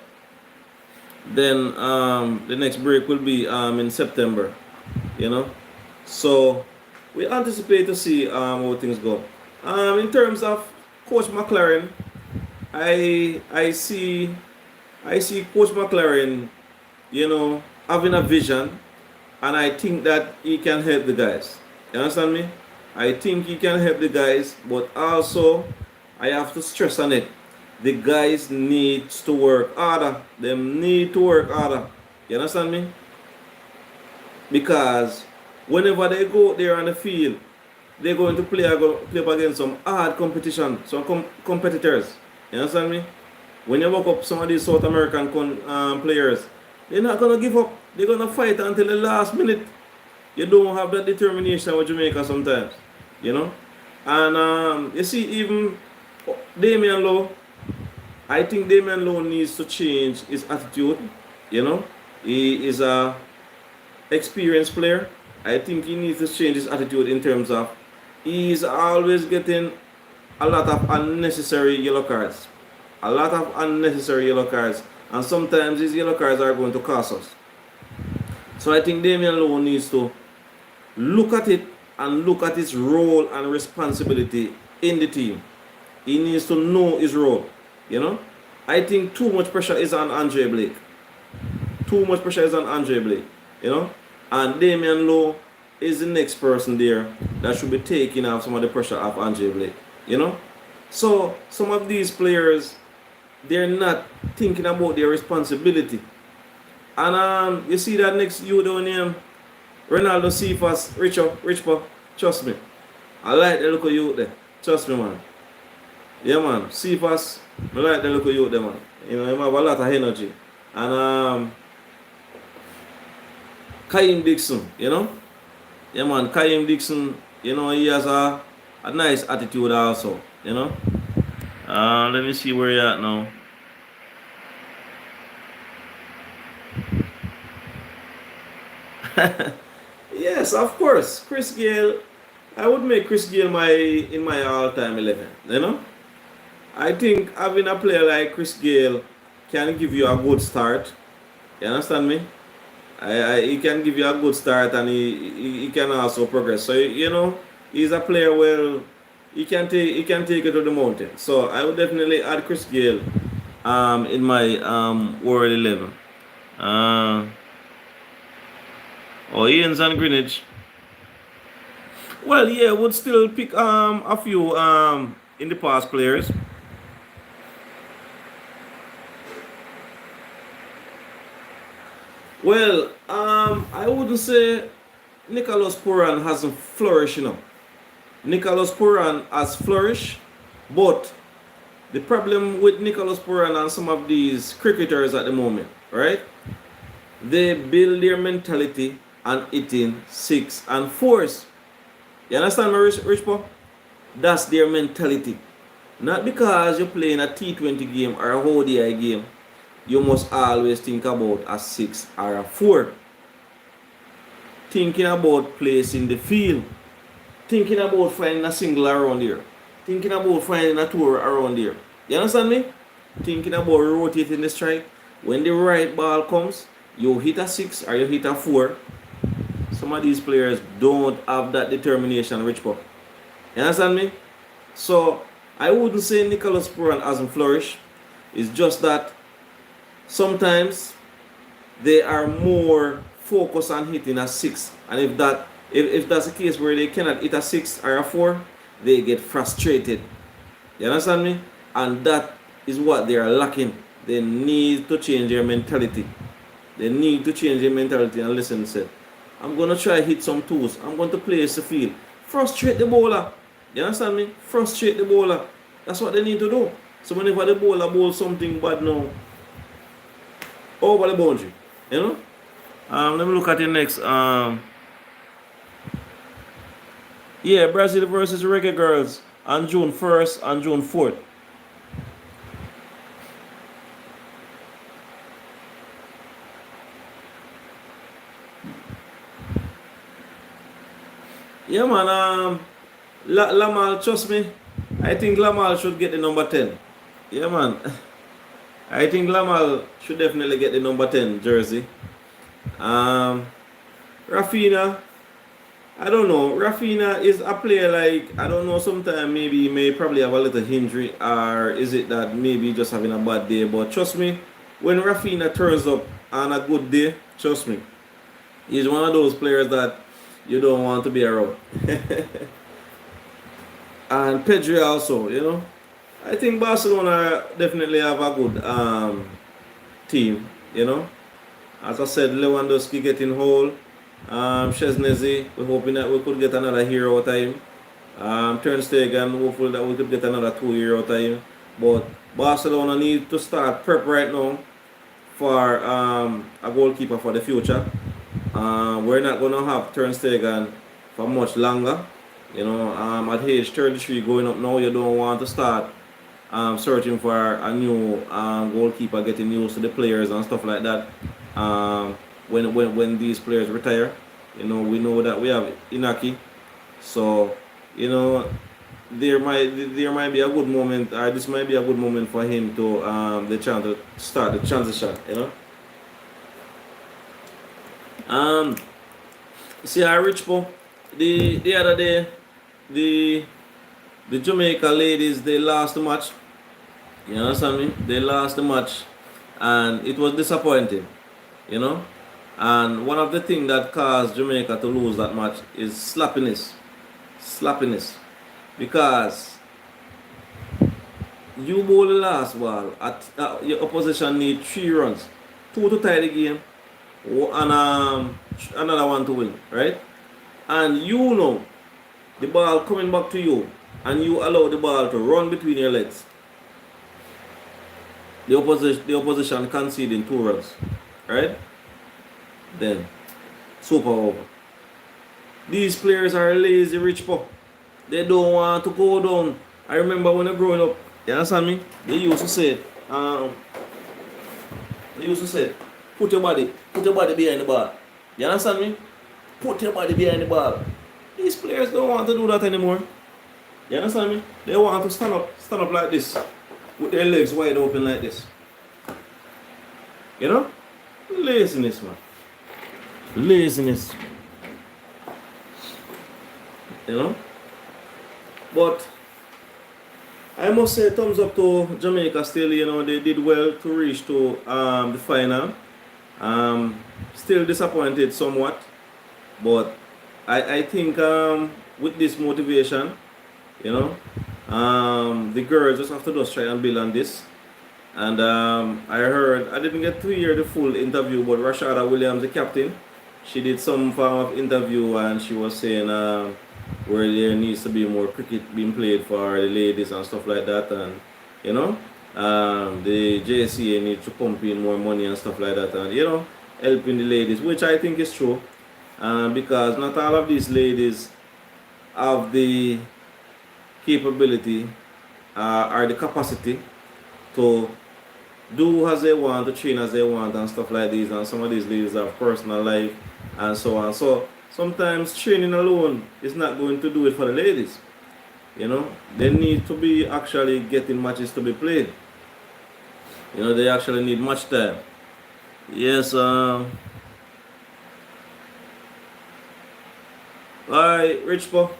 Then the next break will be in September. You know? So we anticipate to see how things go. In terms of Coach McLaren, I see Coach McLaren, you know, having a vision, and I think that he can help the guys. You understand me? I think he can help the guys, but also I have to stress on it. The guys needs to work harder. They need to work harder. You understand me? Because whenever they go there on the field, they're going to play up against some hard competition, some competitors. You understand me? When you look up some of these South American players, they're not going to give up. They're going to fight until the last minute. You don't have that determination with Jamaica sometimes. You know? And you see, even Damian Lowe, I think Damian Lowe needs to change his attitude. You know? He is a experienced player. I think he needs to change his attitude in terms of he's always getting a lot of unnecessary yellow cards. A lot of unnecessary yellow cards. And sometimes these yellow cards are going to cost us. So I think Damian Lowe needs to look at it and look at his role and responsibility in the team. He needs to know his role. You know? I think too much pressure is on Andre Blake. Too much pressure is on Andre Blake. You know? And Damian Lowe is the next person there that should be taking off some of the pressure off Andre Blake. You know? So some of these players, they're not thinking about their responsibility. And you see that next you don't name Ronaldo Cephas, Richpo, trust me. I like the look of you there. Trust me, man. Yeah, man. Cephas, I like the look of you there, man. You know, you have a lot of energy. And Kaim Dixon, you know? Yeah, man, Kaim Dixon, you know, he has a nice attitude also, you know? Let me see where you're at now. Yes, of course. Chris Gayle, I would make Chris Gayle in my all-time 11, you know? I think having a player like Chris Gayle can give you a good start. You understand me? He can give you a good start, and he can also progress. So you know, he's a player where he can take it to the mountain. So I would definitely add Chris Gayle in my World 11. Ian's and Greenwich. Well, yeah, would still pick a few in the past players. Well, I wouldn't say Nicholas Puran hasn't flourished, you know. Nicholas Puran has flourished, but the problem with Nicholas Puran and some of these cricketers at the moment, right? They build their mentality on hitting 6 and 4s. You understand me, Rich Paul? That's their mentality. Not because you're playing a T20 game or a ODI game, you must always think about a 6 or a 4. Thinking about placing the field. Thinking about finding a single around here. Thinking about finding a tour around here. You understand me? Thinking about rotating the strike. When the right ball comes, you hit a 6 or you hit a 4. Some of these players don't have that determination, Rich Pop. You understand me? So, I wouldn't say Nicholas Puran hasn't flourished. It's just that sometimes they are more focused on hitting a 6. And if that's the case where they cannot hit a 6 or a 4, they get frustrated. You understand me? And that is what they are lacking. They need to change their mentality. They need to change their mentality and listen, say, I'm going to try hit some twos. I'm going to place the field. Frustrate the bowler. You understand me? Frustrate the bowler. That's what they need to do. So whenever the bowler bowls something bad now, over the boundary. You know? Let me look at the next. Yeah, Brazil versus Reggae Girls on June 1st and June 4th. Yeah, man. Lamal, trust me. I think Lamal should get the number 10. Yeah, man. I think Lamal should definitely get the number 10 jersey. Rafinha, I don't know. Rafinha is a player like, I don't know, sometimes maybe he may probably have a little injury, or is it that maybe just having a bad day. But trust me, when Rafinha turns up on a good day, trust me, he's one of those players that you don't want to be around. And Pedri also, you know. I think Barcelona definitely have a good team, you know. As I said, Lewandowski getting whole. Szczesny, we're hoping that we could get another hero time. Turnstegen, hopefully that we could get another 2 hero time. But Barcelona need to start prep right now for a goalkeeper for the future. We're not going to have Turnstegen for much longer. You know, at age 33 going up now, you don't want to start searching for a new goalkeeper, getting used to the players and stuff like that. When these players retire, you know, we know that we have Inaki, so you know there might be a good moment, or this might be a good moment for him to the chance to start the transition, you know. See, Rich Po, the other day, the Jamaica ladies, they lost the match. You understand me? They lost the match, and it was disappointing, you know. And one of the things that caused Jamaica to lose that match is slappiness. Slappiness. Because you bowl the last ball, your opposition need 3 runs. 2 to tie the game, and another 1 to win, right? And you know the ball coming back to you, and you allow the ball to run between your legs. The opposition conceding 2 runs, right? Then, super over. These players are lazy, Rich Pop. They don't want to go down. I remember when I growing up, you understand me? They used to say, put your body behind the ball. You understand me? Put your body behind the ball. These players don't want to do that anymore. You understand me? They want to stand up like this, with their legs wide open like this. You know? Laziness, man. Laziness. You know? But I must say thumbs up to Jamaica still, you know, they did well to reach to the final. Still disappointed somewhat. But I think with this motivation, you know, the girls just have to just try and build on this. And I didn't get to hear the full interview, but Rashada Williams, the captain, she did some form of interview, and she was saying where there needs to be more cricket being played for the ladies and stuff like that, and you know, the JCA needs to pump in more money and stuff like that, and you know, helping the ladies, which I think is true, because not all of these ladies have the capability or the capacity to do as they want, to train as they want, and stuff like this. And some of these ladies have personal life and so on. So sometimes training alone is not going to do it for the ladies. You know, they need to be actually getting matches to be played. You know, they actually need match time. Yes. Alright, Richpo.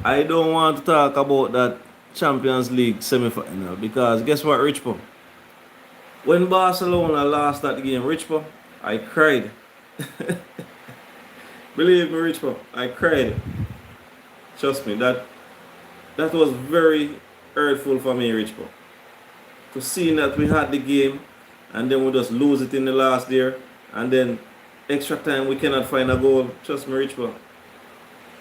I don't want to talk about that Champions League semi-final because guess what, Richpo? When Barcelona lost that game, Richpo, I cried. Believe me, Richpo, I cried. Trust me, that was very hurtful for me, Richpo. To see that we had the game and then we just lose it in the last year and then extra time we cannot find a goal. Trust me, Richpo.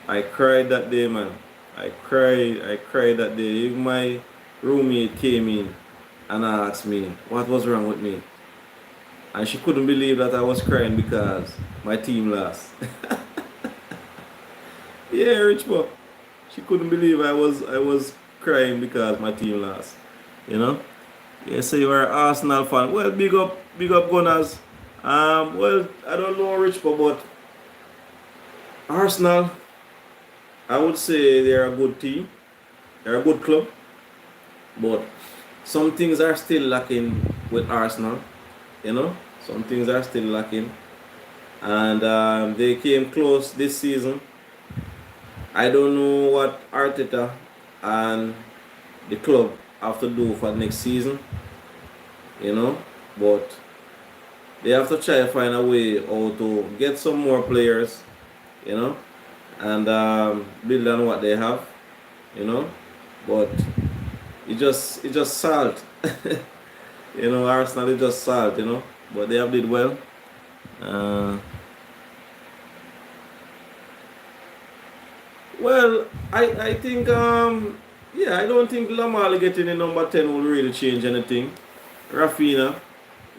I cried that day, man. I cried that day. Even my roommate came in and asked me what was wrong with me. And she couldn't believe that I was crying because my team lost. Yeah, Richpo. She couldn't believe I was crying because my team lost. You know? Yeah, so you are an Arsenal fan. Well, big up Gunners. Well, I don't know Richpo, but Arsenal, I would say they're a good team. They're a good club. But some things are still lacking with Arsenal. You know? Some things are still lacking. And they came close this season. I don't know what Arteta and the club have to do for next season. You know? But they have to try to find a way how to get some more players. You know? And build on what they have, you know, but it just salt. You know, Arsenal is just salt, you know, but they have did well. Well, I think yeah, I don't think Lamar getting in number 10 will really change anything. Rafinha,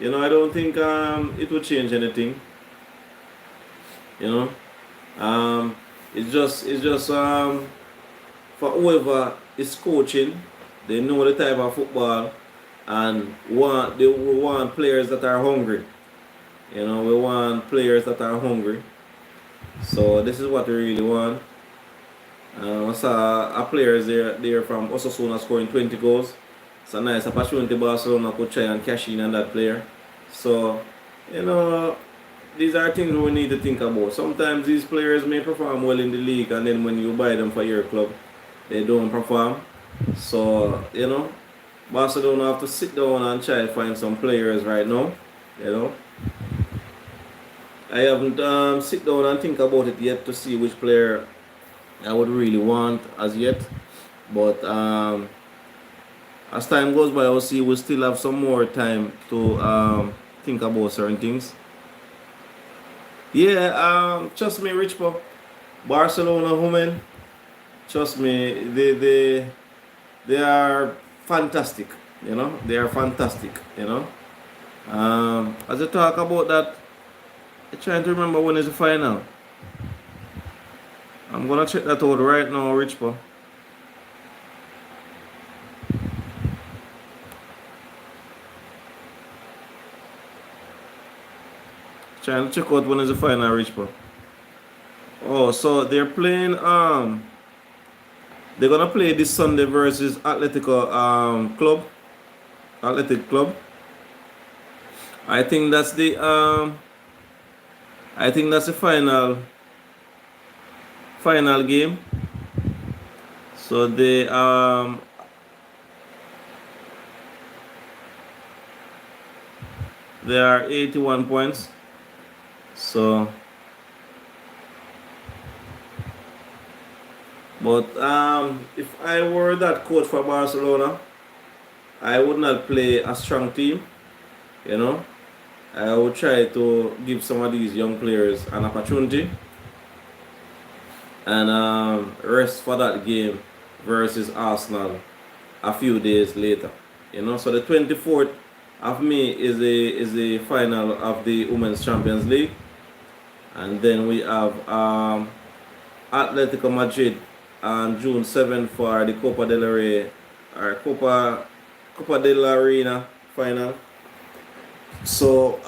you know, I don't think it will change anything. You know, it's just for whoever is coaching, they know the type of football and they want players that are hungry. You know, we want players that are hungry. So this is what we really want. I saw a players there from Osasuna scoring 20 goals. It's a nice opportunity Barcelona could try and cash in on that player. So, you know, these are things we need to think about. Sometimes these players may perform well in the league and then when you buy them for your club, they don't perform. So, you know, Barcelona have to sit down and try to find some players right now. You know, I haven't sit down and think about it yet to see which player I would really want as yet. But as time goes by, I'll see we'll still have some more time to think about certain things. Yeah, trust me, Richpo. Barcelona women, trust me, they are fantastic. You know, they are fantastic. You know, as I talk about that, I'm trying to remember when is the final. I'm gonna check that out right now, Richpo. Trying to check out when is the final, Richpo. Oh, so they're playing. They're gonna play this Sunday versus Atletico Club. Athletic Club. I think that's the final game. So they are 81 points. So but if I were that coach for Barcelona, I would not play a strong team. You know, I would try to give some of these young players an opportunity and rest for that game versus Arsenal a few days later. You know, so the 24th of May is the final of the Women's Champions League, and then we have Atletico Madrid on June 7th for the Copa del Rey or Copa de la Reina final. So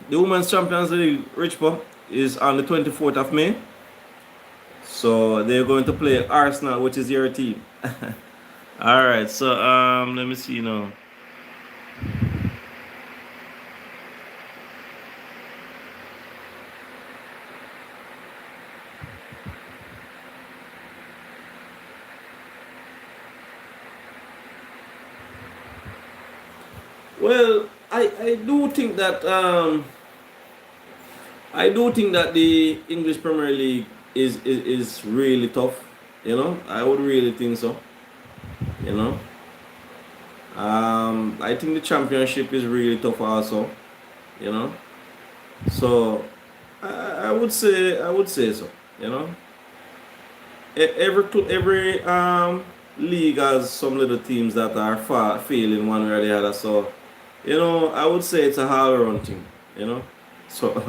the Women's Champions League, Richpo, is on the 24th of May. So they're going to play Arsenal, which is your team. All right. So let me see now. Well, I do think that the English Premier League is really tough. You know, I would really think so. You know, I think the Championship is really tough also. You know, so I would say so. You know, every league has some little teams that are failing one way or the other. So, you know, I would say it's a all around thing. You know, so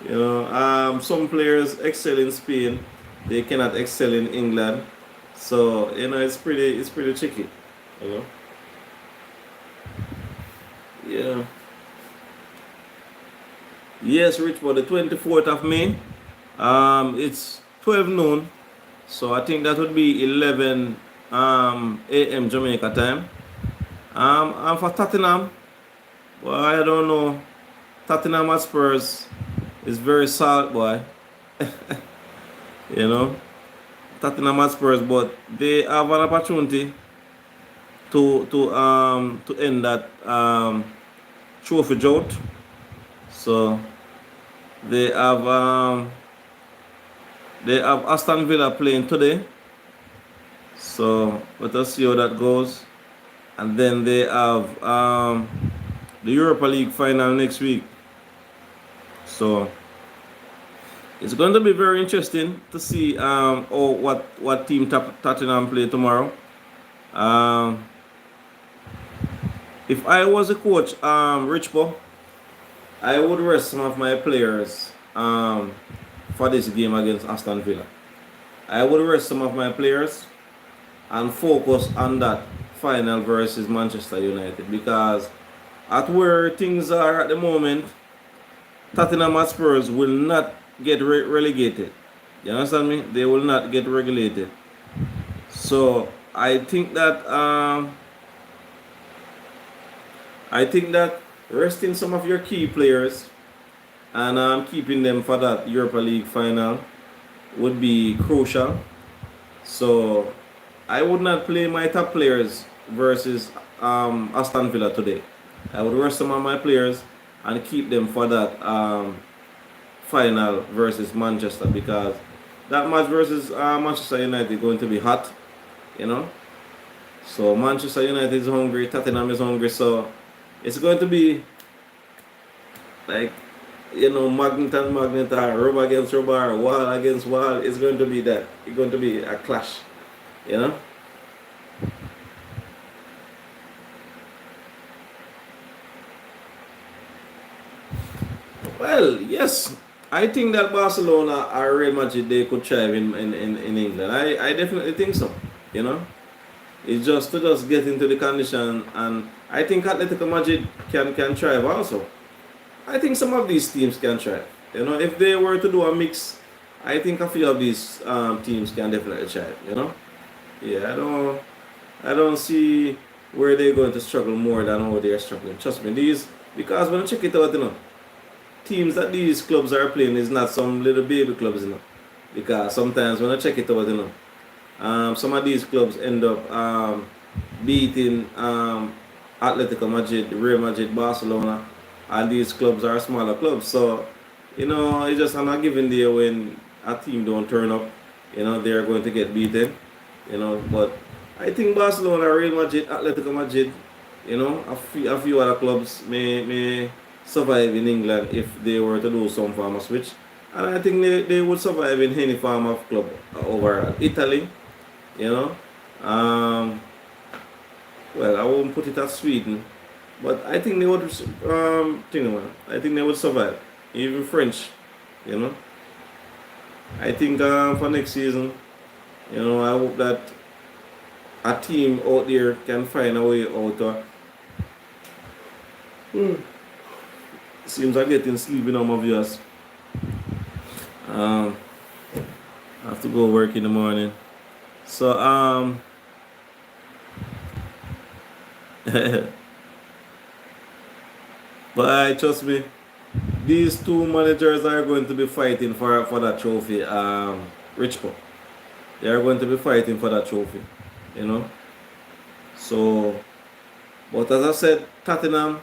you know, some players excel in Spain, they cannot excel in England. So you know, it's pretty tricky. You know, yeah. Yes, Rich, for the 24th of May. It's 12 noon, so I think that would be 11 a.m. Jamaica time. And for Tottenham, well, I don't know. Tottenham Spurs is very solid, boy. You know, Tottenham Spurs, but they have an opportunity to end that trophy drought. So they have um, they have Aston Villa playing today. So let us see how that goes. And then they have the Europa League final next week. So it's going to be very interesting to see what team Tottenham play tomorrow. Um, if I was a coach, Richbo, I would rest some of my players for this game against Aston Villa. I would rest some of my players and focus on that final versus Manchester United, because at where things are at the moment, Tottenham Hotspurs will not get relegated. You understand me? They will not get relegated. So I think that resting some of your key players and keeping them for that Europa League final would be crucial. So I would not play my top players versus Aston Villa today. I would rest some of my players and keep them for that final versus Manchester, because that match versus Manchester United is going to be hot, you know. So Manchester United is hungry, Tottenham is hungry, so it's going to be like, you know, magnet and magnet, or rubber against rubber, wall against wall. It's going to be that. It's going to be a clash, you know. Well, yes, I think that Barcelona or Real Madrid, they could thrive in England. I definitely think so. You know, it's just to just get into the condition, and I think Atletico Madrid can thrive also. I think some of these teams can thrive. You know, if they were to do a mix, I think a few of these teams can definitely thrive. You know, yeah, I don't see where they're going to struggle more than how they're struggling. Trust me, these, because when I check it out, you know, teams that these clubs are playing is not some little baby clubs, you know. Because sometimes when I check it out, you know, some of these clubs end up beating Atletico Madrid, Real Madrid, Barcelona, and these clubs are smaller clubs. So, you know, it's just not given there when a team don't turn up, you know, they're going to get beaten, you know. But I think Barcelona, Real Madrid, Atletico Madrid, you know, a few other clubs may survive in England if they were to do some form of switch. And I think they would survive in any form of club overall. Italy, you know. Well, I won't put it as Sweden, but I think they would I think they would survive. Even French, you know. I think for next season, I hope that a team out there can find a way out. Seems I'm getting sleepy now, my viewers. I have to go work in the morning. So but trust me, these two managers are going to be fighting for that trophy. Richpo, they are going to be fighting for that trophy. You know. So, but as I said, Tottenham.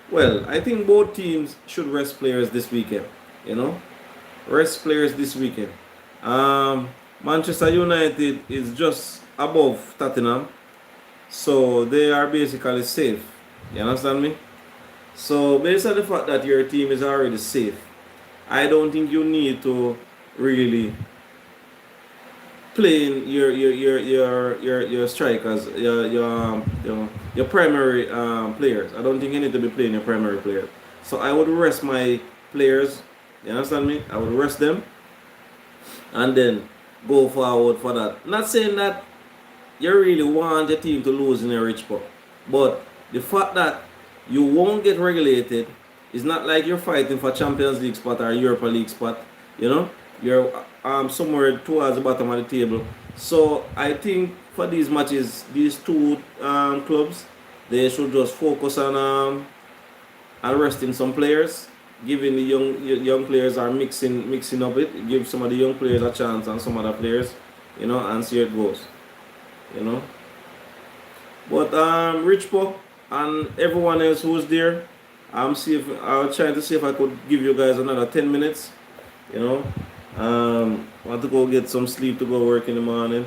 Well, I think both teams should rest players this weekend. You know, rest players this weekend. Um, Manchester United is just above Tottenham, so they are basically safe. You understand me? So based on the fact that your team is already safe, I don't think you need to really play your strikers, your primary players. I don't think you need to be playing your primary players. So I would rest my players. You understand me? I would rest them and then go forward for that. Not saying that you really want your team to lose in a rich cup, but the fact that you won't get regulated is not like you're fighting for Champions League spot or Europa League spot. You know, you're somewhere towards the bottom of the table. So I think for these matches, these two clubs, they should just focus on resting some players, giving the young players are mixing up it, give some of the young players a chance and some other players, and see how it goes, you know. But Richpo and everyone else who's there, I'll try to see if I could give you guys another 10 minutes, you know. Want to go get some sleep to go work in the morning.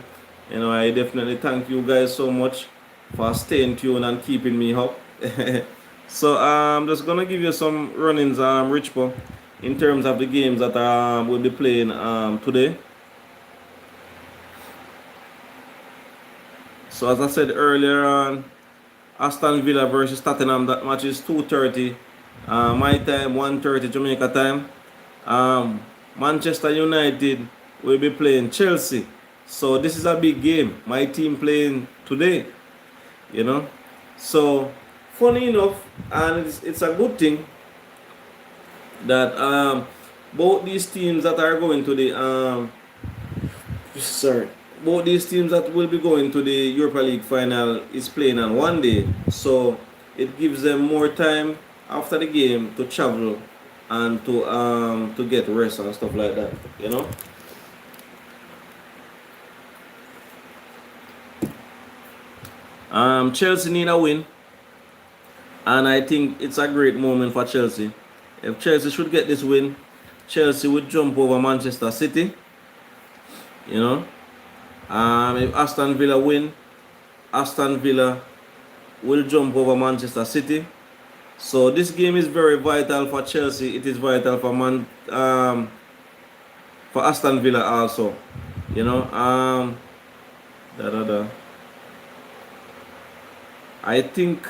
I definitely thank you guys so much for staying tuned and keeping me up. So I'm just gonna give you some runnings, Richpo, in terms of the games that we'll be playing today. So as I said earlier on, Aston Villa versus Tottenham, that match is 2:30 my time, 1:30 Jamaica time. Manchester United will be playing Chelsea. So this is a big game. My team playing today, So funny enough, and it's a good thing that both these teams that are going to the both these teams that will be going to the Europa League final is playing on one day. So it gives them more time after the game to travel and to get rest and stuff like that, Chelsea need a win, and I think it's a great moment for Chelsea. If Chelsea should get this win, Chelsea would jump over Manchester City. If Aston Villa win, Aston Villa will jump over Manchester City. So this game is very vital for Chelsea. It is vital for for Aston Villa also. I think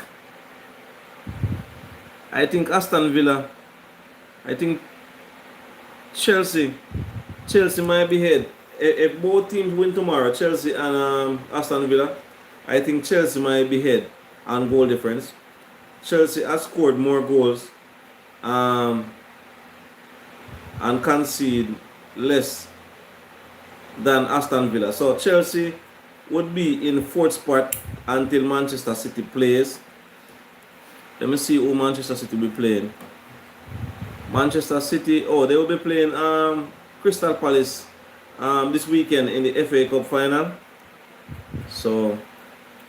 Aston Villa. I think Chelsea might be ahead. If both teams win tomorrow, Chelsea and Aston Villa, I think Chelsea might be ahead on goal difference. Chelsea has scored more goals and concede less than Aston Villa. So Chelsea would be in fourth spot until Manchester City plays. Let me see who Manchester City will be playing. Manchester City, they will be playing Crystal Palace this weekend in the FA Cup final. So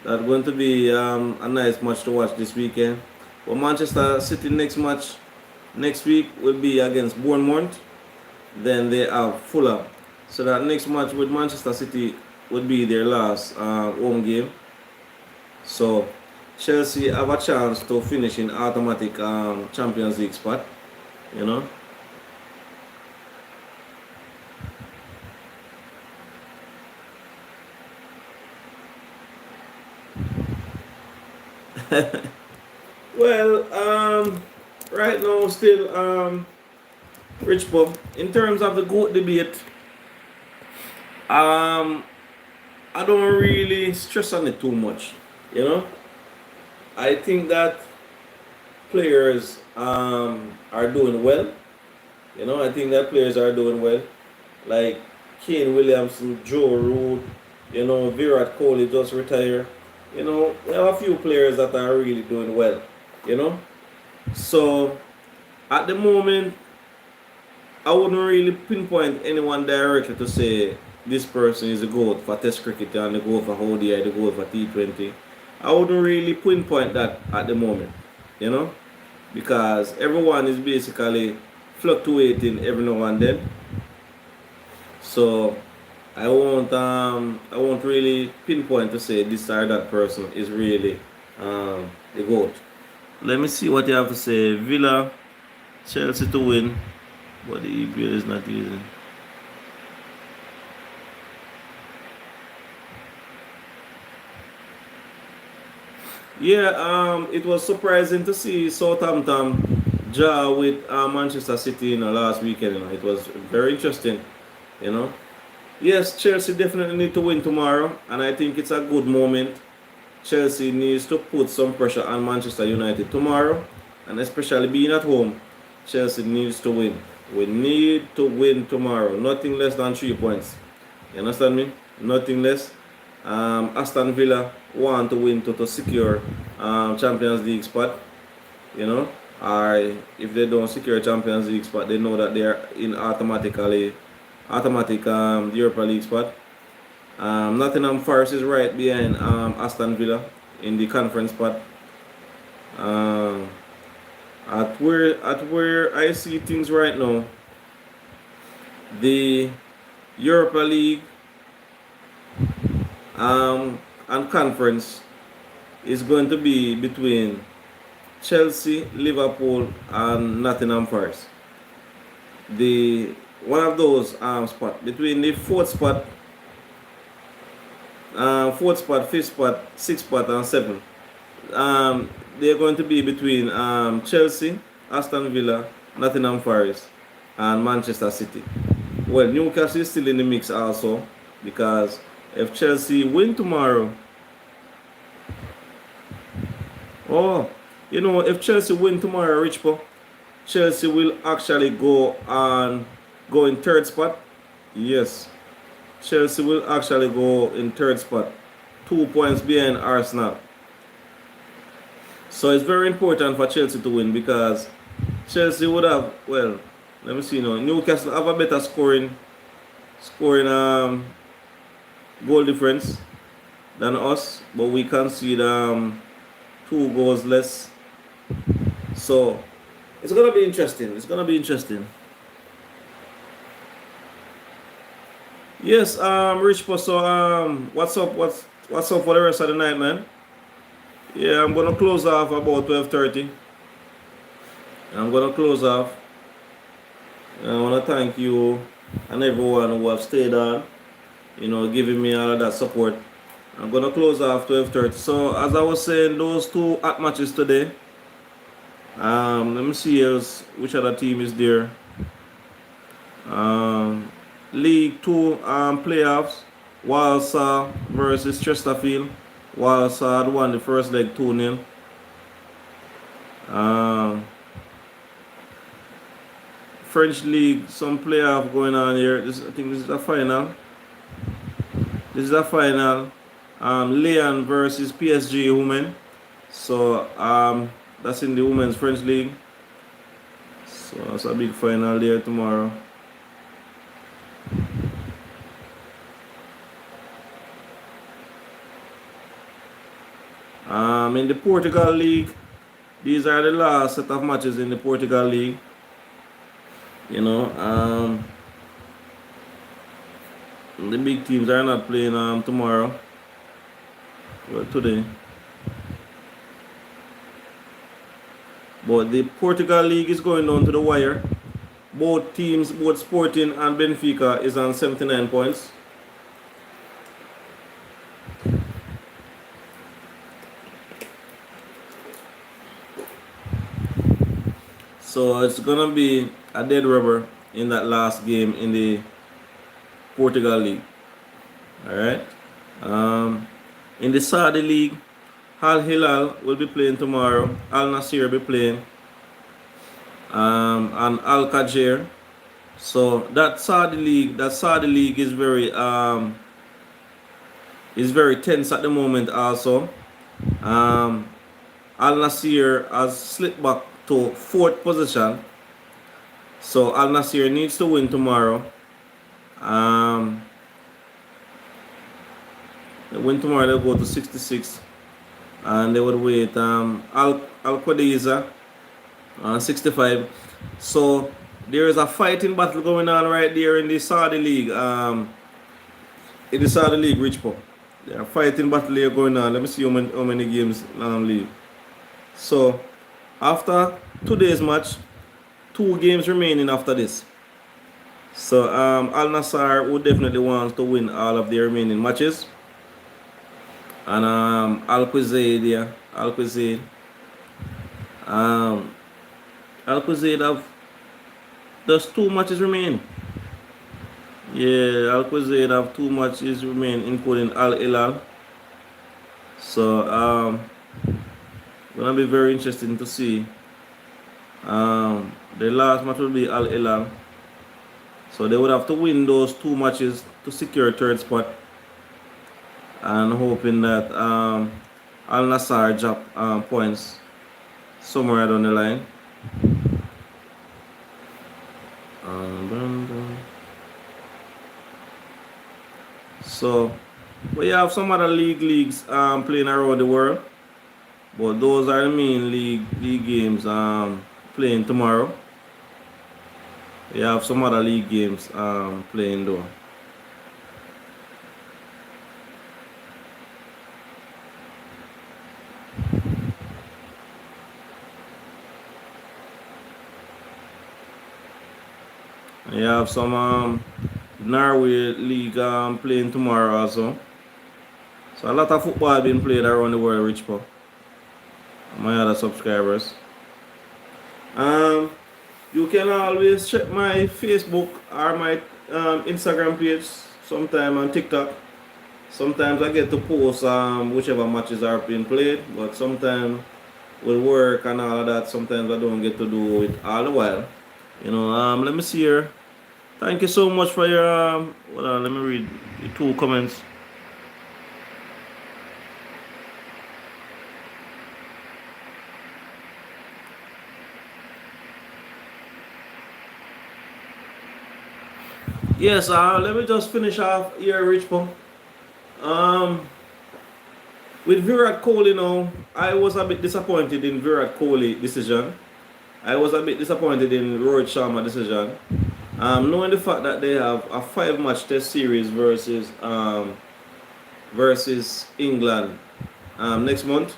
that's going to be a nice match to watch this weekend. But Manchester City next match next week will be against Bournemouth. Then they have Fulham. So that next match with Manchester City would be their last home game. So Chelsea have a chance to finish in automatic Champions League spot. Well, right now still Rich Pub, in terms of the GOAT debate, Um, I don't really stress on it too much. You know, I think that players are doing well. You know, I think that players are doing well. Like Kane Williamson, Joe Root, you know, Virat Kohli just retired. You know, we have a few players that are really doing well. You know, so at the moment, I wouldn't really pinpoint anyone directly to say this person is the GOAT for Test cricket and the GOAT for ODI, the GOAT for T20. I wouldn't really pinpoint that at the moment, you know, because everyone is basically fluctuating every now and then. So I won't really pinpoint to say this or that person is really the GOAT. Let me see what you have to say. Villa, Chelsea to win, but the EPL is not using. Yeah, it was surprising to see Southampton draw with Manchester City last weekend. It was very interesting. You know, yes, Chelsea definitely need to win tomorrow, and I think it's a good moment. Chelsea needs to put some pressure on Manchester United tomorrow, and especially being at home, Chelsea needs to win. We need to win tomorrow. Nothing less than 3 points. You understand me? Nothing less. Aston Villa want to win to secure Champions League spot. You know, or if they don't secure Champions League spot, they know that they are in automatic Europa League spot. Nottingham Forest is right behind Aston Villa in the conference spot. Um, at where I see things right now, the Europa League and conference is going to be between Chelsea, Liverpool, and Nottingham Forest. The one of those spot between the fourth spot, fifth spot, sixth spot, and seventh. They're going to be between Chelsea, Aston Villa, Nottingham Forest, and Manchester City. Well, Newcastle is still in the mix also because if Chelsea win tomorrow, oh, you know, if Chelsea win tomorrow, Richpo, Chelsea will actually go in third spot. Yes, Chelsea will actually go in third spot, 2 points behind Arsenal. So it's very important for Chelsea to win because Chelsea would have, well, let me see now. Newcastle have a better scoring goal difference than us, but we concede 2 goals less. So it's gonna be interesting. It's gonna be interesting. Yes, Rich, so what's up? What's up for the rest of the night, man? Yeah, I'm gonna close off about 12:30. I'm gonna close off. I wanna thank you and everyone who have stayed on, you know, giving me all of that support. I'm gonna close off 12:30. So as I was saying, those two at matches today. Let me see which other team is there. Um, League Two playoffs. Walsall versus Chesterfield. Walsall had won the first leg 2-0. Um, French League, some playoff going on here. I think this is the final. This is the final. Lyon versus PSG women. So that's in the women's French League. So that's a big final there tomorrow. In the Portugal League, these are the last set of matches in the Portugal League. You know, the big teams are not playing tomorrow. Well, today. But the Portugal League is going down to the wire. Both teams, both Sporting and Benfica, is on 79 points. So it's gonna be a dead rubber in that last game in the Portugal League. All right. Um, in the Saudi League, Al Hilal will be playing tomorrow. Al Nasir will be playing, and Al Qajir. So that Saudi League is very tense at the moment. Also, um, Al Nasir has slipped back to fourth position. So Al Nasir needs to win tomorrow. Um, they win tomorrow, they'll go to 66, and they would wait Al Qadisa on 65. So there is a fighting battle going on right there in the Saudi League. In the Saudi League, Rich Pop. There are fighting battle here going on. Let me see how many games leave. So after today's match, 2 games remaining after this. So Al Nassr would definitely want to win all of their remaining matches. And Al Qusaid, yeah, Al Qusaid. Al Qusaid have just 2 matches remaining. Yeah, Al Qusaid have 2 matches remaining, including Al Hilal. So gonna be very interesting to see. The last match will be Al Hilal. So they would have to win those 2 matches to secure third spot. And hoping that Al Nassr drop points somewhere down the line. So we have some other leagues playing around the world, but those are the main league games playing tomorrow. We have some other league games playing though. We have some Norway League playing tomorrow also. So a lot of football being played around the world, Rich Pop. My other subscribers. You can always check my Facebook or my Instagram page sometime on TikTok. Sometimes I get to post whichever matches are being played, but sometimes with work and all of that, sometimes I don't get to do it all the while. You know, let me see here. Thank you so much for your hold on, let me read the 2 comments. Yes, let me just finish off here, Rich Pong. With Virat Kohli now, I was a bit disappointed in Virat Kohli decision. I was a bit disappointed in Rohit Sharma decision. Knowing the fact that they have a 5-match test series versus England next month,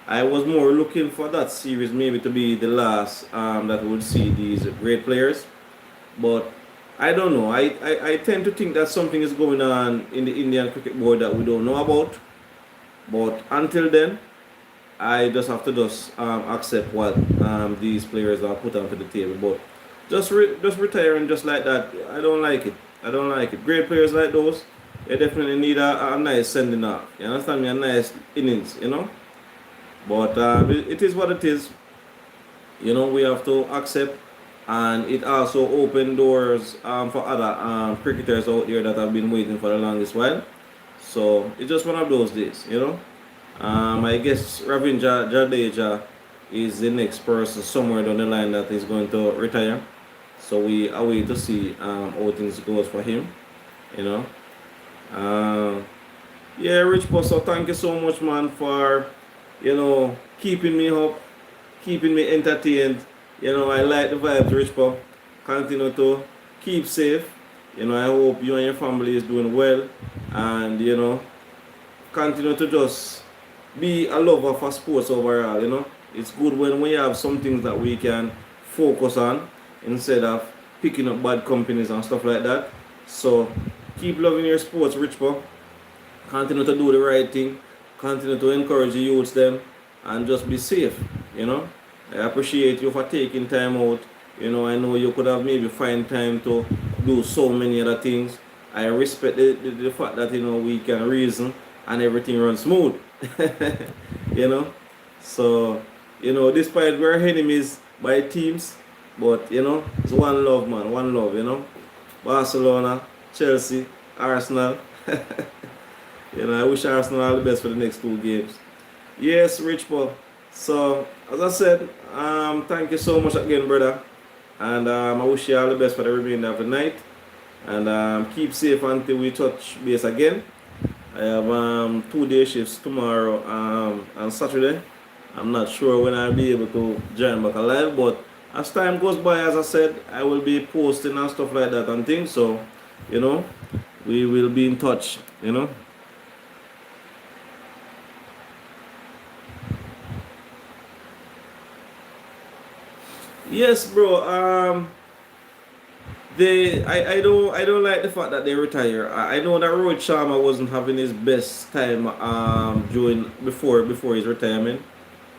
I was more looking for that series maybe to be the last that would see these great players. But I don't know. I tend to think that something is going on in the Indian Cricket Board that we don't know about. But until then, I just have to accept what these players are put onto the table. But just retiring just like that, I don't like it. I don't like it. Great players like those, they definitely need a nice sending off. You understand me? A nice innings, you know. But it is what it is. You know, we have to accept, and it also opened doors for other cricketers out there that have been waiting for the longest while. So it's just one of those days, you know. I guess Ravindra Jadeja is the next person somewhere down the line that is going to retire. So we are waiting to see how things goes for him, you know. Yeah, Rich Boss, so thank you so much, man, for, you know, keeping me up, keeping me entertained. You know, I like the vibes, Rich Boss. Continue to keep safe. You know, I hope you and your family is doing well, and, you know, continue to just be a lover for sports overall, you know. It's good when we have some things that we can focus on instead of picking up bad companies and stuff like that. So keep loving your sports, Rich Pop. Continue to do the right thing. Continue to encourage the youths them, and just be safe, you know. I appreciate you for taking time out. You know, I know you could have maybe find time to do so many other things, I respect the fact that we can reason and everything runs smooth. you know. So despite we're enemies by teams, but it's one love, man, one love. Barcelona, Chelsea, Arsenal. I wish Arsenal all the best for the next 2 games. Yes, Rich Paul. So as I said, thank you so much again, brother, and I wish you all the best for the remainder of the night. And keep safe until we touch base again. I have 2 day shifts tomorrow and Saturday. I'm not sure when I'll be able to join back alive, but as time goes by, as I said, I will be posting and stuff like that and things. So, we will be in touch. Yes, bro. I don't like the fact that they retire. I know that Rohit Sharma wasn't having his best time during before his retirement,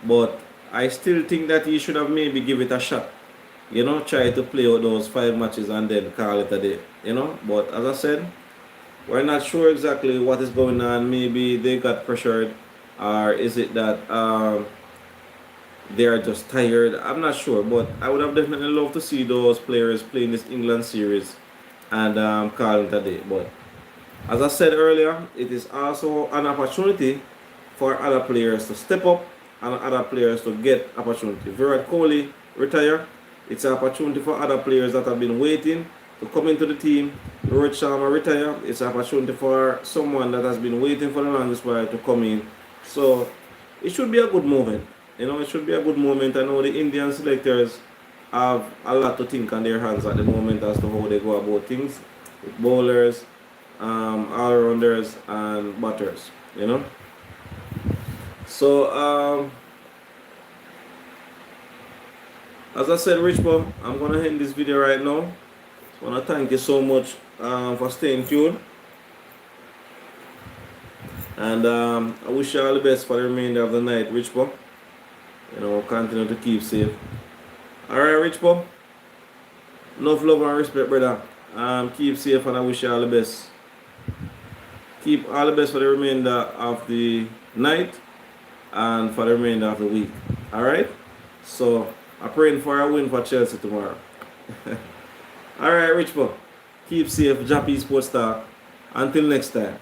but I still think that he should have maybe give it a shot. Try to play out those 5 matches and then call it a day. But as I said, we're not sure exactly what is going on. Maybe they got pressured, or is it that they are just tired? I'm not sure, but I would have definitely loved to see those players playing this England series and calling it a day. But as I said earlier, it is also an opportunity for other players to step up and other players to get opportunity. Virat Kohli retire, it's an opportunity for other players that have been waiting to come into the team. Rohit Sharma retire, it's an opportunity for someone that has been waiting for the longest while to come in. So it should be a good moment. It should be a good moment. I know the Indian selectors have a lot to think on their hands at the moment as to how they go about things with bowlers, all-rounders, and batters. So, as I said, Rich Boy, I'm going to end this video right now. I want to thank you so much for staying tuned. And I wish you all the best for the remainder of the night, Rich Boy. Continue to keep safe. Alright, Rich Boy. Enough love and respect, brother. Keep safe and I wish you all the best. Keep all the best for the remainder of the night and for the remainder of the week. Alright? So, I'm praying for a win for Chelsea tomorrow. Alright, Rich Boy. Keep safe. Jah-P Sports Star. Until next time.